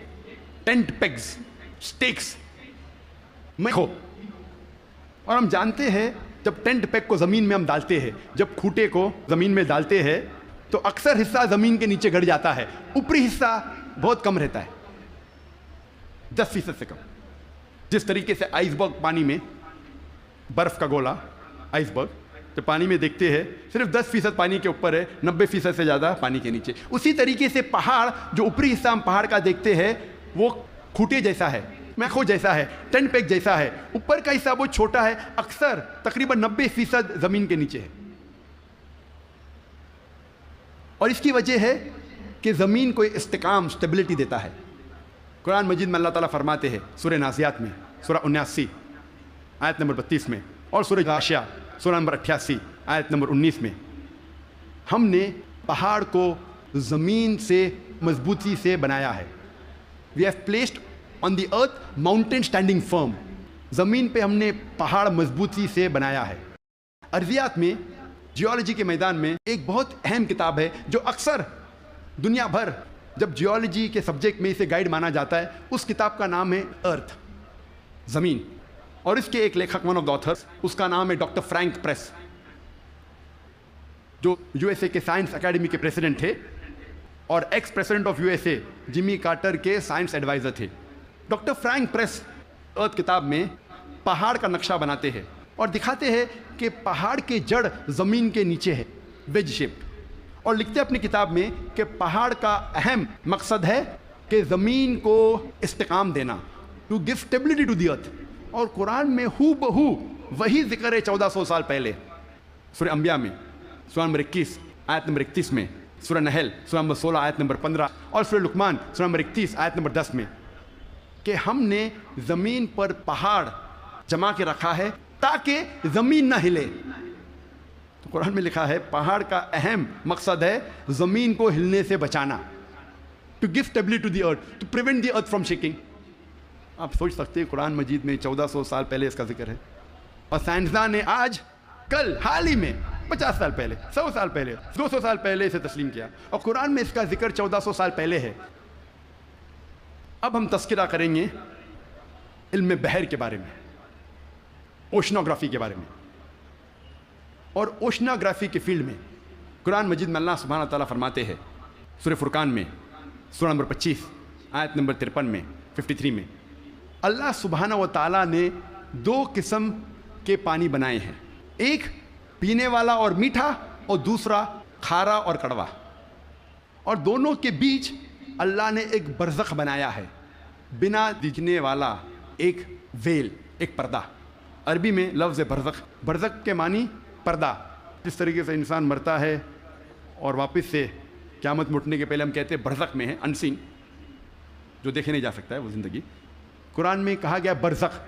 ٹینٹ پیگز، سٹیکس میں ہو. اور ہم جانتے ہیں جب ٹینٹ پیگ کو زمین میں ہم ڈالتے ہیں، جب کھوٹے کو زمین میں ڈالتے ہیں تو اکثر حصہ زمین کے نیچے گڑ جاتا ہے، اوپری حصہ بہت کم رہتا ہے، 10% سے کم. جس طریقے سے آئس برگ پانی میں، برف کا گولا آئس برگ جو پانی میں دیکھتے ہیں صرف 10% پانی کے اوپر ہے، 90% سے زیادہ پانی کے نیچے. اسی طریقے سے پہاڑ، جو اوپری حصہ ہم پہاڑ کا دیکھتے ہیں وہ کھوٹے جیسا ہے، میخو جیسا ہے، ٹینٹ پیگ جیسا ہے. اوپر کا حصہ بہت چھوٹا ہے، اکثر تقریباً 90% زمین کے نیچے ہے. اور اس کی وجہ ہے کہ زمین کو استحکام، اسٹیبلٹی دیتا ہے. قرآن مجید میں اللہ تعالیٰ فرماتے ہیں سورہ نازیات میں، سورہ 79 آیت نمبر 32 میں، اور سورہ غاشیہ سورہ نمبر 88 آیت نمبر 19 میں، ہم نے پہاڑ کو زمین سے مضبوطی سے بنایا ہے. We have placed on the earth mountain standing firm. زمین پہ ہم نے پہاڑ مضبوطی سے بنایا ہے. ارضیات میں، جیولوجی کے میدان میں ایک بہت اہم کتاب ہے جو اکثر دنیا بھر جب جیولوجی کے سبجیکٹ میں اسے گائیڈ مانا جاتا ہے، اس کتاب کا نام ہے ارتھ، زمین. اور اس کے ایک لیکھک، ون آف دا آتھرس، اس کا نام ہے ڈاکٹر فرینک پریس، جو USA کے سائنس اکیڈمی کے پریزیڈنٹ تھے. اور ex president of USA Jimmy Carter کے سائنس ایڈوائزر تھے. ڈاکٹر فرینک پریس ارتھ کتاب میں پہاڑ کا نقشہ بناتے ہیں اور دکھاتے ہیں کہ پہاڑ کے جڑ زمین کے نیچے ہے ویج شیپ, اور لکھتے اپنی کتاب میں کہ پہاڑ کا اہم مقصد ہے کہ زمین کو استحکام دینا, to give stability to the earth. اور قرآن میں ہو بہو وہی ذکر ہے 1400 سال پہلے سورہ انبیاء میں سورہ نمبر 21 آیت نمبر 31 میں, سورہ نحل سورہ نمبر 16 آیت نمبر 15 اور سورہ لقمان سورہ نمبر 31 آیت نمبر 10 میں, کہ ہم نے زمین پر پہاڑ جما کے رکھا ہے تاکہ زمین نہ ہلے. تو قرآن میں لکھا ہے پہاڑ کا اہم مقصد ہے زمین کو ہلنے سے بچانا, to give stability to the earth, to prevent the earth from shaking. آپ سوچ سکتے ہیں قرآن مجید میں 1400 سال پہلے اس کا ذکر ہے, اور سائنسدان نے آج کل حال ہی میں 50 سال پہلے 100 سال پہلے 200 سال پہلے اسے تسلیم کیا, اور قرآن میں اس کا ذکر 1400 سال پہلے ہے. اب ہم تذکرہ کریں گے علم بحر کے بارے میں, اوشنوگرافی کے بارے میں. اور اوشنوگرافی کے فیلڈ میں قرآن مجید میں اللہ سبحانہ تعالیٰ فرماتے ہیں سورہ فرقان میں سورہ نمبر 25 آیت نمبر 53 میں 53 میں, اللہ سبحانہ و تعالیٰ نے 2 قسم کے پانی بنائے ہیں, ایک پینے والا اور میٹھا اور دوسرا کھارا اور کڑوا, اور دونوں کے بیچ اللہ نے ایک برزخ بنایا ہے, بنا دکھنے والا ایک ویل, ایک پردہ. عربی میں لفظ برزخ, برزخ کے معنی پردہ. جس طریقے سے انسان مرتا ہے اور واپس سے قیامت مٹنے کے پہلے ہم کہتے ہیں برزخ میں ہے, انسین, جو دیکھے نہیں جا سکتا ہے وہ زندگی. قرآن میں کہا گیا برزخ,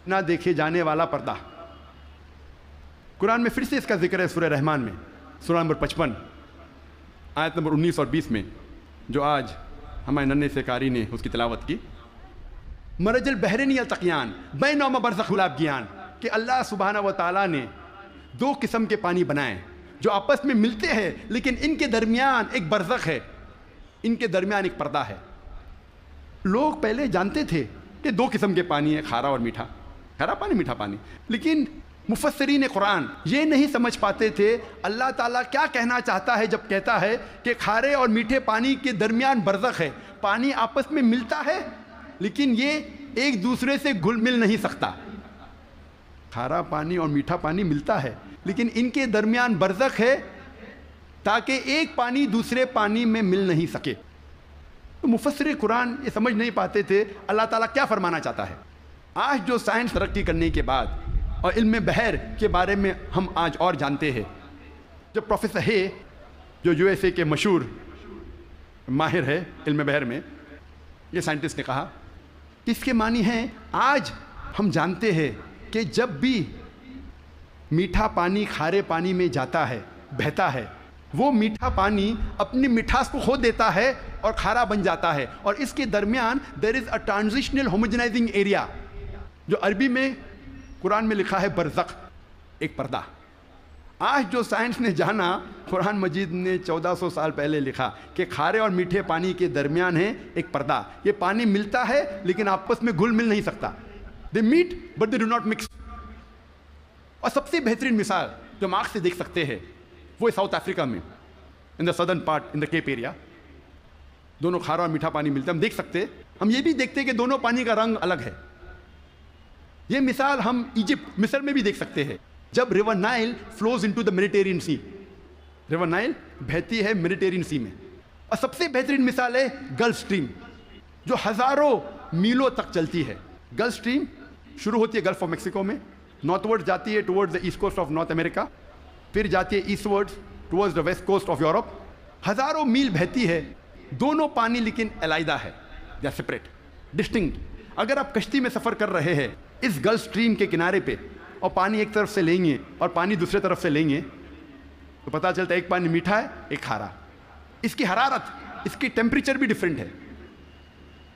نہ دیکھے جانے والا پردہ. قرآن میں پھر سے اس کا ذکر ہے سورہ رحمان میں سورہ نمبر 55 آیت نمبر 19 اور 20 میں, جو آج ہمارے ننھے سے قاری نے اس کی تلاوت کی. مرج البحرین یلتقیان بینہما برزخ الابغیان, کہ اللہ سبحانہ و تعالیٰ نے 2 قسم کے پانی بنائے جو آپس میں ملتے ہیں, لیکن ان کے درمیان ایک برزخ ہے, ان کے درمیان ایک پردہ ہے. لوگ پہلے جانتے تھے کہ 2 قسم کے پانی ہیں, کھارا اور میٹھا, کھارا پانی میٹھا پانی, لیکن مفسرین قرآن یہ نہیں سمجھ پاتے تھے اللہ تعالیٰ کیا کہنا چاہتا ہے جب کہتا ہے کہ کھارے اور میٹھے پانی کے درمیان برزخ ہے. پانی آپس میں ملتا ہے لیکن یہ ایک دوسرے سے گھل مل نہیں سکتا. کھارا پانی اور میٹھا پانی ملتا ہے لیکن ان کے درمیان برزخ ہے تاکہ ایک پانی دوسرے پانی میں مل نہیں سکے. تو مفسر قرآن یہ سمجھ نہیں پاتے تھے اللہ تعالیٰ کیا فرمانا چاہتا ہے. آج جو سائنس ترقی کرنے کے بعد اور علم بحر کے بارے میں ہم آج اور جانتے ہیں, جب پروفیسر ہے جو USA کے مشہور ماہر ہے علم بحر میں, یہ سائنٹسٹ نے کہا کہ اس کے معنی ہیں آج ہم جانتے ہیں کہ جب بھی میٹھا پانی کھارے پانی میں جاتا ہے, بہتا ہے, وہ میٹھا پانی اپنی مٹھاس کو کھو دیتا ہے اور کھارا بن جاتا ہے, اور اس کے درمیان دیر از اے ٹرانزیشنل ہوموجنائزنگ ایریا, جو عربی میں قرآن میں لکھا ہے برزخ, ایک پردہ. آج جو سائنس نے جانا, قرآن مجید نے 1400 سال پہلے لکھا کہ کھارے اور میٹھے پانی کے درمیان ہے ایک پردہ. یہ پانی ملتا ہے لیکن آپس میں گھل مل نہیں سکتا. They meet but they do not mix. اور سب سے بہترین مثال جو ہم آنکھ سے دیکھ سکتے ہیں وہ ساؤتھ افریقہ میں, in the southern part, in the Cape area, دونوں کھارا اور میٹھا پانی ملتا ہے. ہم دیکھ سکتے, ہم یہ بھی دیکھتے کہ دونوں پانی کا رنگ الگ ہے. یہ مثال ہم ایجپٹ, مصر میں بھی دیکھ سکتے ہیں. جب river Nile flows into the Mediterranean sea, river Nile بہتی ہے میڈیٹرینین سی میں. اور سب سے بہترین مثال ہے گلف اسٹریم, جو ہزاروں میلوں تک چلتی ہے. گلف اسٹریم شروع ہوتی ہے گلف آف میکسیکو میں, نارتھ ورڈ جاتی ہے towards the east coast of North America, پھر جاتی ہے eastward towards the west coast of Europe. ہزاروں میل بہتی ہے, دونوں پانی لیکن علیحدہ ہے, دے آر سپریٹ, ڈسٹنکٹ. اگر آپ کشتی میں سفر کر رہے ہیں اس گلف اسٹریم کے کنارے پہ, اور پانی ایک طرف سے لیں گے اور پانی دوسرے طرف سے لیں گے, تو پتہ چلتا ہے ایک پانی میٹھا ہے ایک کھارا. اس کی حرارت, اس کی ٹیمپریچر بھی ڈیفرنٹ ہے.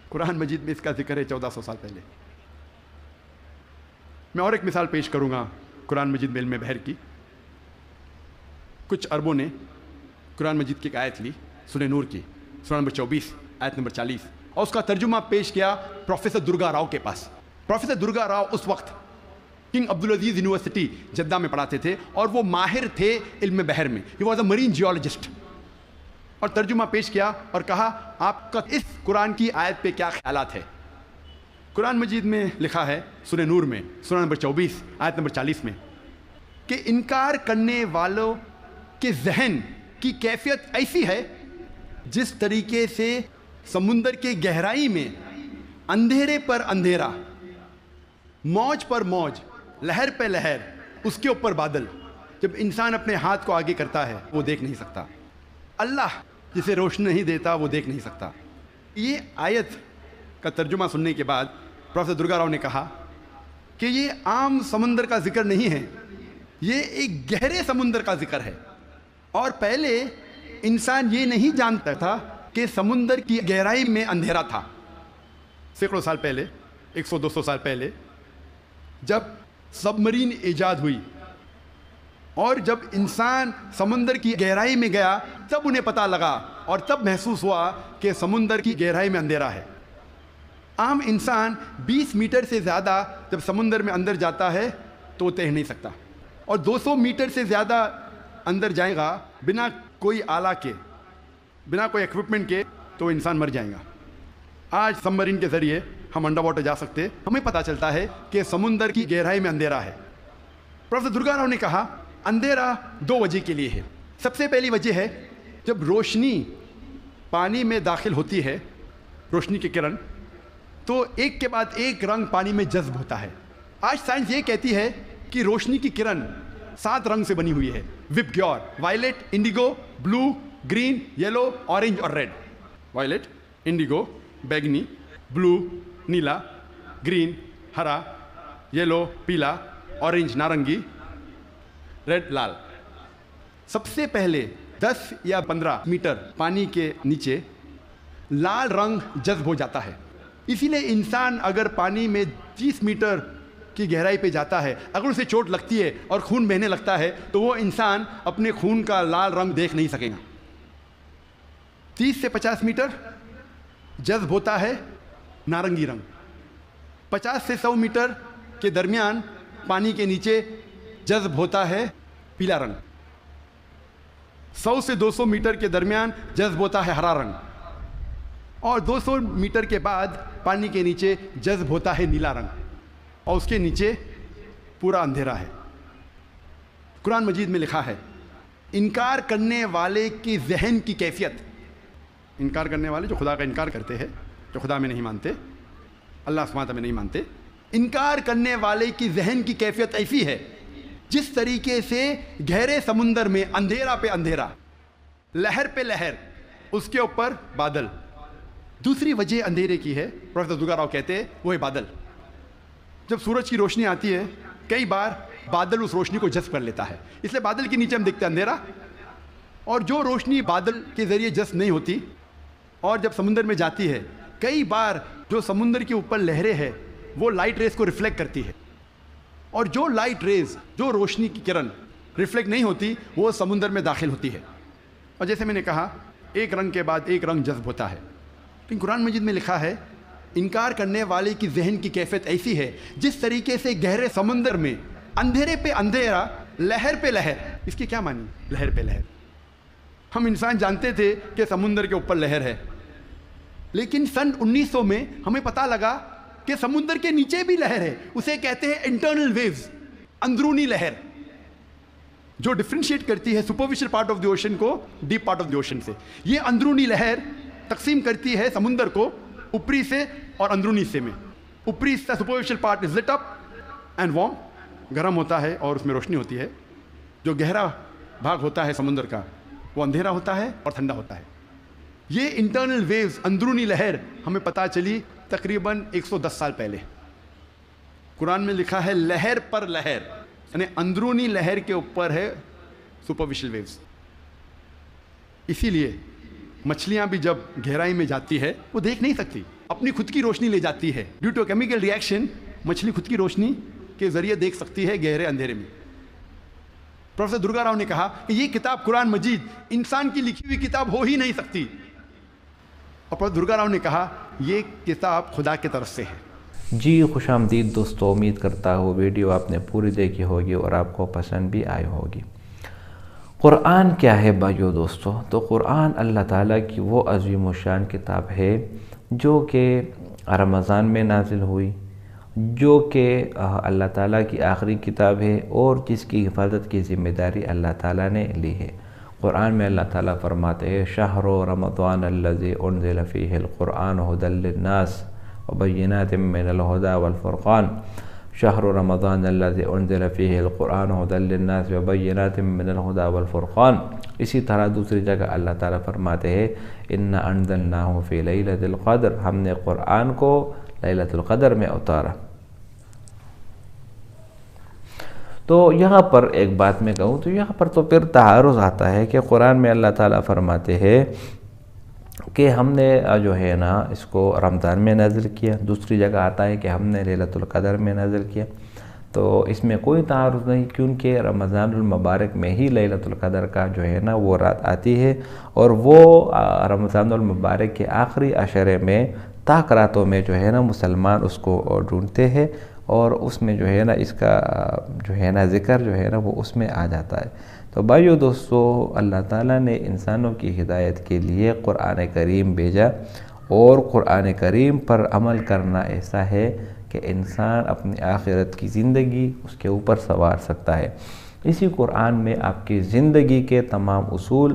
قرآن مجید میں اس کا ذکر ہے 1400 سال پہلے. میں اور ایک مثال پیش کروں گا قرآن مجید میں علم بحر کی. کچھ عربوں نے قرآن مجید کی ایک آیت لی, سورہ نور کی, سورہ نمبر 24 آیت نمبر 40, اور اس کا ترجمہ پیش کیا پروفیسر درگا راؤ کے پاس. پروفیسر درگا راؤ اس وقت کنگ عبدالعزیز یونیورسٹی جدہ میں پڑھاتے تھے اور وہ ماہر تھے علم بحر میں. He was a Marine geologist. اور ترجمہ پیش کیا اور کہا آپ کا اس قرآن کی آیت پہ کیا خیالات ہے۔ قرآن مجید میں لکھا ہے سورہ نور میں سورہ نمبر 24 آیت نمبر 40 میں کہ انکار کرنے والوں کے ذہن کی کیفیت ایسی ہے جس طریقے سے سمندر کے گہرائی میں اندھیرے پر اندھیرا، موج پر موج، لہر پہ لہر، اس کے اوپر بادل، جب انسان اپنے ہاتھ کو آگے کرتا ہے وہ دیکھ نہیں سکتا۔ اللہ جسے روشنی نہیں دیتا وہ دیکھ نہیں سکتا۔ یہ آیت کا ترجمہ سننے کے بعد پروفیسر درگا راؤ نے کہا کہ یہ عام سمندر کا ذکر نہیں ہے، یہ ایک گہرے سمندر کا ذکر ہے۔ اور پہلے انسان یہ نہیں جانتا تھا کہ سمندر کی گہرائی میں اندھیرا تھا۔ سینکڑوں سال پہلے، 100-200 سال پہلے جب سب مرین ایجاد ہوئی اور جب انسان سمندر کی گہرائی میں گیا تب انہیں پتہ لگا اور تب محسوس ہوا کہ سمندر کی گہرائی میں اندھیرا ہے۔ عام انسان 20 میٹر سے زیادہ جب سمندر میں اندر جاتا ہے تو وہ تیر نہیں سکتا، اور 200 میٹر سے زیادہ اندر جائے گا بنا کوئی آلہ کے، بنا کوئی ایکوپمنٹ کے، تو انسان مر جائے گا۔ آج سب مرین کے ذریعے ہم انڈر واٹر جا سکتے، ہمیں پتہ چلتا ہے کہ سمندر کی گہرائی میں اندھیرا ہے۔ پروفیسر درگا راؤ نے کہا اندھیرا 2 وجہ کے لیے ہے۔ سب سے پہلی وجہ ہے جب روشنی پانی میں داخل ہوتی ہے، روشنی کی کرن، تو ایک کے بعد ایک رنگ پانی میں جذب ہوتا ہے۔ آج سائنس یہ کہتی ہے کہ روشنی کی کرن 7 رنگ سے بنی ہوئی ہے، وب گیور، وائلٹ، انڈیگو، بلو، گرین، یلو، اورنج اور ریڈ۔ وائلٹ، انڈیگو، بیگنی، بلو، نیلا، گرین، ہرا، یلو، پیلا، اورنج، نارنگی، ریڈ، لال۔ سب سے پہلے 10 یا 15 میٹر پانی کے نیچے لال رنگ جذب ہو جاتا ہے، اسی لیے انسان اگر پانی میں 30 میٹر کی گہرائی پہ جاتا ہے، اگر اسے چوٹ لگتی ہے اور خون بہنے لگتا ہے تو وہ انسان اپنے خون کا لال رنگ دیکھ نہیں سکے گا۔ 30 سے 50 میٹر جذب ہوتا ہے نارنگی رنگ، 50 سے 100 میٹر کے درمیان پانی کے نیچے جذب ہوتا ہے پیلا رنگ، 100 سے 200 میٹر کے درمیان جذب ہوتا ہے ہرا رنگ، اور 200 میٹر کے بعد پانی کے نیچے جذب ہوتا ہے نیلا رنگ، اور اس کے نیچے پورا اندھیرا ہے۔ قرآن مجید میں لکھا ہے انکار کرنے والے کی ذہن کی کیفیت، انکار کرنے والے جو خدا کا انکار کرتے ہیں، جو خدا میں نہیں مانتے، اللہ سبحانہ وتعالیٰ میں نہیں مانتے، انکار کرنے والے کی ذہن کی کیفیت ایسی ہے جس طریقے سے گہرے سمندر میں اندھیرا پہ اندھیرا، لہر پہ لہر، اس کے اوپر بادل۔ دوسری وجہ اندھیرے کی ہے، پروفیسر درگا راؤ کہتے ہیں، وہ ہے بادل۔ جب سورج کی روشنی آتی ہے کئی بار بادل اس روشنی کو جذب کر لیتا ہے، اس لیے بادل کے نیچے ہم دیکھتے ہیں اندھیرا، اور جو روشنی بادل کے ذریعے جذب نہیں ہوتی اور جب سمندر میں جاتی ہے، کئی بار جو سمندر کے اوپر لہریں ہیں وہ لائٹ ریز کو ریفلیکٹ کرتی ہے، اور جو لائٹ ریز، جو روشنی کی کرن ریفلیکٹ نہیں ہوتی وہ سمندر میں داخل ہوتی ہے، اور جیسے میں نے کہا ایک رنگ کے بعد ایک رنگ جذب ہوتا ہے۔ لیکن قرآن مجید میں لکھا ہے انکار کرنے والے کی ذہن کی کیفیت ایسی ہے جس طریقے سے گہرے سمندر میں اندھیرے پہ اندھیرا، لہر پہ لہر۔ اس کی کیا معنی؟ لہر پہ لہر۔ ہم انسان جانتے تھے کہ سمندر کے اوپر لہر ہے، لیکن سن 1900 میں ہمیں پتہ لگا کہ سمندر کے نیچے بھی لہر ہے، اسے کہتے ہیں انٹرنل ویوز، اندرونی لہر، جو ڈفرینشیٹ کرتی ہے superficial part of the ocean کو deep part of the ocean سے۔ یہ اندرونی لہر تقسیم کرتی ہے سمندر کو اوپری سے اور اندرونی حصے میں۔ اوپری حصہ superficial part is lit up and warm, گرم ہوتا ہے اور اس میں روشنی ہوتی ہے۔ جو گہرا بھاگ ہوتا ہے سمندر کا وہ اندھیرا ہوتا ہے اور ٹھنڈا ہوتا ہے۔ یہ انٹرنل ویوز، اندرونی لہر، ہمیں پتہ چلی تقریباً 110 سال پہلے۔ قرآن میں لکھا ہے لہر پر لہر، یعنی اندرونی لہر کے اوپر ہے سپرفیشل ویوز۔ اسی لیے مچھلیاں بھی جب گہرائی میں جاتی ہے وہ دیکھ نہیں سکتی، اپنی خود کی روشنی لے جاتی ہے، due to chemical reaction مچھلی خود کی روشنی کے ذریعے دیکھ سکتی ہے گہرے اندھیرے میں۔ پروفیسر درگا راؤ نے کہا کہ یہ کتاب قرآن مجید انسان کی لکھی ہوئی کتاب ہو ہی نہیں سکتی، اور پروفیسر درگا راؤ نے کہا یہ کتاب خدا کی طرف سے ہے۔ جی خوش آمدید دوستو، امید کرتا ہوں ویڈیو آپ نے پوری دیکھی ہوگی اور آپ کو پسند بھی آئی ہوگی۔ قرآن کیا ہے بھائیو دوستو؟ تو قرآن اللہ تعالیٰ کی وہ عظیم و شان کتاب ہے جو کہ رمضان میں نازل ہوئی، جو کہ اللہ تعالیٰ کی آخری کتاب ہے اور جس کی حفاظت کی ذمہ داری اللہ تعالیٰ نے لی ہے۔ قرآن میں اللہ تعالیٰ فرماتے ہیں شہر رمضان الذی انزل فیہ القرآن ھدی للناس وبینات من الھدی والفرقان، شہر رمضان الذی انزل فیہ القرآن ھدی للناس وبینات من الھدی والفرقان۔ اسی طرح دوسری جگہ اللہ تعالیٰ فرماتے ہیں انا انزلناہ فی لیلۃ القدر، ہم نے قرآن کو لیلۃ القدر میں اتارا۔ تو یہاں پر ایک بات میں کہوں تو یہاں پر تو پھر تعارض آتا ہے کہ قرآن میں اللہ تعالیٰ فرماتے ہیں کہ ہم نے جو ہے نا اس کو رمضان میں نازل کیا، دوسری جگہ آتا ہے کہ ہم نے لیلۃ القدر میں نازل کیا۔ تو اس میں کوئی تعارض نہیں، کیونکہ رمضان المبارک میں ہی لیلۃ القدر کا جو ہے نا وہ رات آتی ہے، اور وہ رمضان المبارک کے آخری عشرے میں تاک راتوں میں جو ہے نا مسلمان اس کو ڈھونڈتے ہیں، اور اس میں جو ہے نا اس کا جو ہے نا ذکر جو ہے نا وہ اس میں آ جاتا ہے۔ تو بھائیو دوستو، اللہ تعالیٰ نے انسانوں کی ہدایت کے لیے قرآن کریم بھیجا، اور قرآن کریم پر عمل کرنا ایسا ہے کہ انسان اپنی آخرت کی زندگی اس کے اوپر سنوار سکتا ہے۔ اسی قرآن میں آپ کی زندگی کے تمام اصول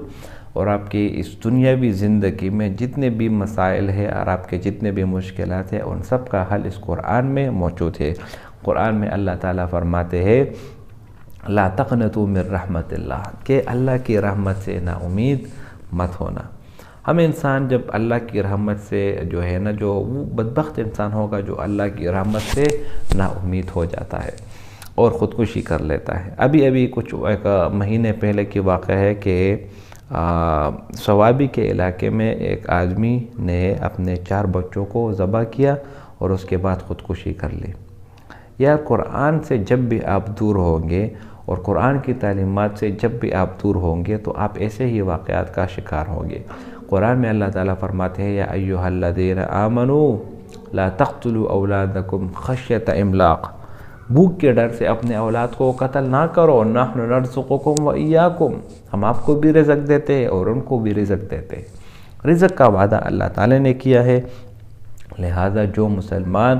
اور آپ کی اس دنیاوی زندگی میں جتنے بھی مسائل ہیں اور آپ کے جتنے بھی مشکلات ہیں، ان سب کا حل اس قرآن میں موجود ہے۔ قرآن میں اللہ تعالیٰ فرماتے ہیں لا تقنطوا من رحمت اللہ، کہ اللہ کی رحمت سے نا امید مت ہونا۔ ہم انسان جب اللہ کی رحمت سے جو ہے نا، جو وہ بدبخت انسان ہوگا جو اللہ کی رحمت سے نا امید ہو جاتا ہے اور خودکشی کر لیتا ہے۔ ابھی کچھ ایک مہینے پہلے کی واقعہ ہے کہ صوابی کے علاقے میں ایک آدمی نے اپنے 4 بچوں کو ذبح کیا اور اس کے بعد خودکشی کر لی۔ یا قرآن سے جب بھی آپ دور ہوں گے اور قرآن کی تعلیمات سے جب بھی آپ دور ہوں گے تو آپ ایسے ہی واقعات کا شکار ہوں گے۔ قرآن میں اللہ تعالیٰ فرماتے ہیں یا ایھا الذین آمنوا لا تقتلوا اولادکم خشیۃ املاق، بھوک کے ڈر سے اپنے اولاد کو قتل نہ کرو، نحن نرزقکم وایاکم، ہم آپ کو بھی رزق دیتے ہیں اور ان کو بھی رزق دیتے ہیں۔ رزق کا وعدہ اللہ تعالیٰ نے کیا ہے، لہذا جو مسلمان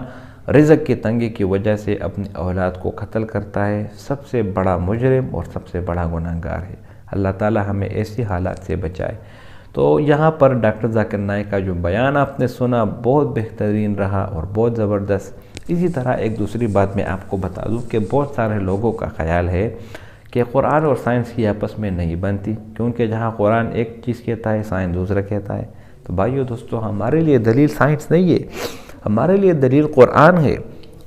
رزق کی تنگی کی وجہ سے اپنی اولاد کو قتل کرتا ہے سب سے بڑا مجرم اور سب سے بڑا گناہگار ہے۔ اللہ تعالیٰ ہمیں ایسی حالات سے بچائے۔ تو یہاں پر ڈاکٹر ذاکر نائک کا جو بیان آپ نے سنا بہت بہترین رہا اور بہت زبردست۔ اسی طرح ایک دوسری بات میں آپ کو بتا دوں کہ بہت سارے لوگوں کا خیال ہے کہ قرآن اور سائنس کی آپس میں نہیں بنتی، کیونکہ جہاں قرآن ایک چیز کہتا ہے سائنس دوسرا کہتا ہے۔ تو بھائیو دوستو، ہمارے لیے دلیل سائنس نہیں ہے، ہمارے لیے دلیل قرآن ہے،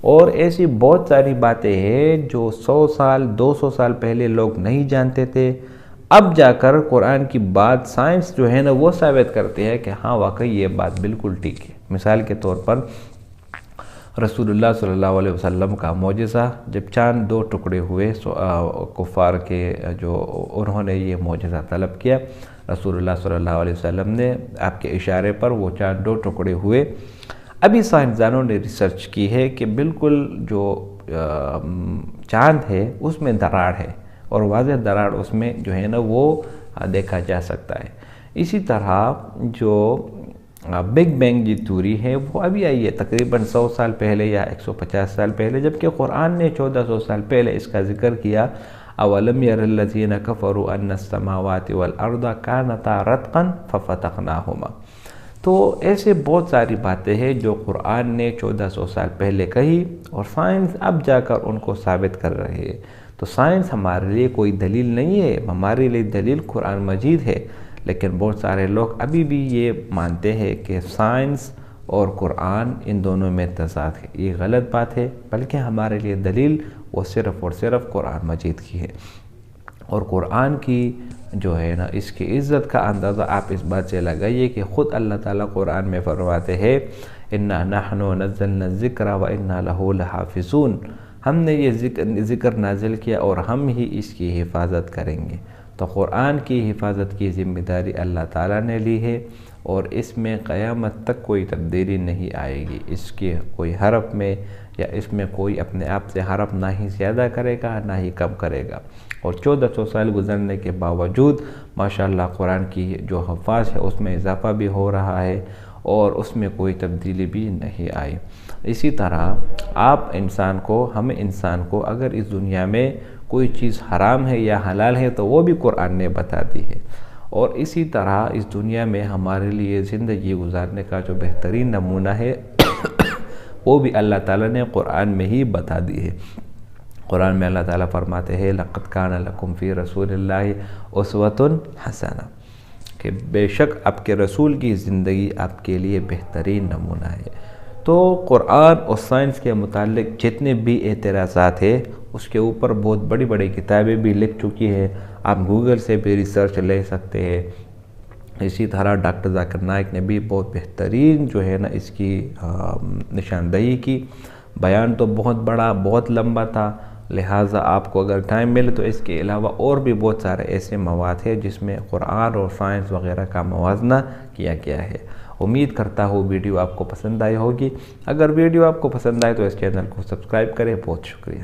اور ایسی بہت ساری باتیں ہیں جو 100 سال 200 سال پہلے لوگ نہیں جانتے تھے، اب جا کر قرآن کی بات سائنس جو ہے نا وہ ثابت کرتے ہیں کہ ہاں واقعی یہ بات بالکل ٹھیک ہے۔ مثال کے طور پر رسول اللہ صلی اللہ علیہ وسلم کا معجزہ، جب چاند 2 ٹکڑے ہوئے کفار کے جو انہوں نے یہ معجزہ طلب کیا، رسول اللہ صلی اللہ علیہ وسلم نے آپ کے اشارے پر وہ چاند 2 ٹکڑے ہوئے۔ ابھی سائنسدانوں نے ریسرچ کی ہے کہ بالکل جو چاند ہے اس میں دراڑ ہے، اور واضح دراڑ اس میں جو ہے نا وہ دیکھا جا سکتا ہے۔ اسی طرح جو بگ بینگ کی تھیوری ہے وہ ابھی آئی ہے تقریباً 100 سال پہلے یا 150 سال پہلے، جبکہ قرآن نے 1400 سال پہلے اس کا ذکر کیا۔ اولم یر الذین کفروا ان السماوات والارض کانتا رتقا ففتقناہما۔ تو ایسے بہت ساری باتیں ہیں جو قرآن نے 1400 سال پہلے کہی اور سائنس اب جا کر ان کو ثابت کر رہی ہے۔ تو سائنس ہمارے لیے کوئی دلیل نہیں ہے، ہمارے لیے دلیل قرآن مجید ہے، لیکن بہت سارے لوگ ابھی بھی یہ مانتے ہیں کہ سائنس اور قرآن ان دونوں میں تضاد ہے۔ یہ غلط بات ہے، بلکہ ہمارے لیے دلیل وہ صرف اور صرف قرآن مجید کی ہے۔ اور قرآن کی جو ہے نا اس کی عزت کا اندازہ آپ اس بات سے لگائیے کہ خود اللہ تعالیٰ قرآن میں فرماتے ہیں اِنَّا نَحْنُ نَزَّلْنَا الذِّكْرَ وَإِنَّا لَهُ لَحَافِظُونَ، ہم نے یہ ذکر نازل کیا اور ہم ہی اس کی حفاظت کریں گے۔ تو قرآن کی حفاظت کی ذمہ داری اللہ تعالیٰ نے لی ہے، اور اس میں قیامت تک کوئی تبدیلی نہیں آئے گی۔ اس کے کوئی حرف میں یا اس میں کوئی اپنے آپ سے حرف نہ ہی زیادہ کرے گا نہ ہی کم کرے گا۔ اور 1400 سال گزرنے کے باوجود ماشاءاللہ قرآن کی جو حفاظ ہے اس میں اضافہ بھی ہو رہا ہے اور اس میں کوئی تبدیلی بھی نہیں آئی۔ اسی طرح ہم انسان کو اگر اس دنیا میں کوئی چیز حرام ہے یا حلال ہے تو وہ بھی قرآن نے بتا دی ہے، اور اسی طرح اس دنیا میں ہمارے لیے زندگی گزارنے کا جو بہترین نمونہ ہے وہ بھی اللہ تعالیٰ نے قرآن میں ہی بتا دی ہے۔ قرآن میں اللہ تعالیٰ فرماتے ہیں لَقَدْ كَانَ لَكُمْ فِي رَسُولِ اللَّهِ أُسْوَةٌ حَسَنَةٌ، کہ بے شک آپ کے رسول کی زندگی آپ کے لیے بہترین نمونہ ہے۔ تو قرآن اور سائنس کے متعلق جتنے بھی اعتراضات ہیں اس کے اوپر بہت بڑی بڑی کتابیں بھی لکھ چکی ہیں، آپ گوگل سے بھی ریسرچ لے سکتے ہیں۔ اسی طرح ڈاکٹر ذاکر نائک نے بھی بہت بہترین جو ہے نا اس کی نشاندہی کی۔ بیان تو بہت بڑا بہت لمبا تھا، لہٰذا آپ کو اگر ٹائم ملے تو اس کے علاوہ اور بھی بہت سارے ایسے مواد ہیں جس میں قرآن اور سائنس وغیرہ کا موازنہ کیا گیا ہے۔ امید کرتا ہوں ویڈیو آپ کو پسند آئی ہوگی۔ اگر ویڈیو آپ کو پسند آئے تو اس چینل کو سبسکرائب کریں۔ بہت شکریہ۔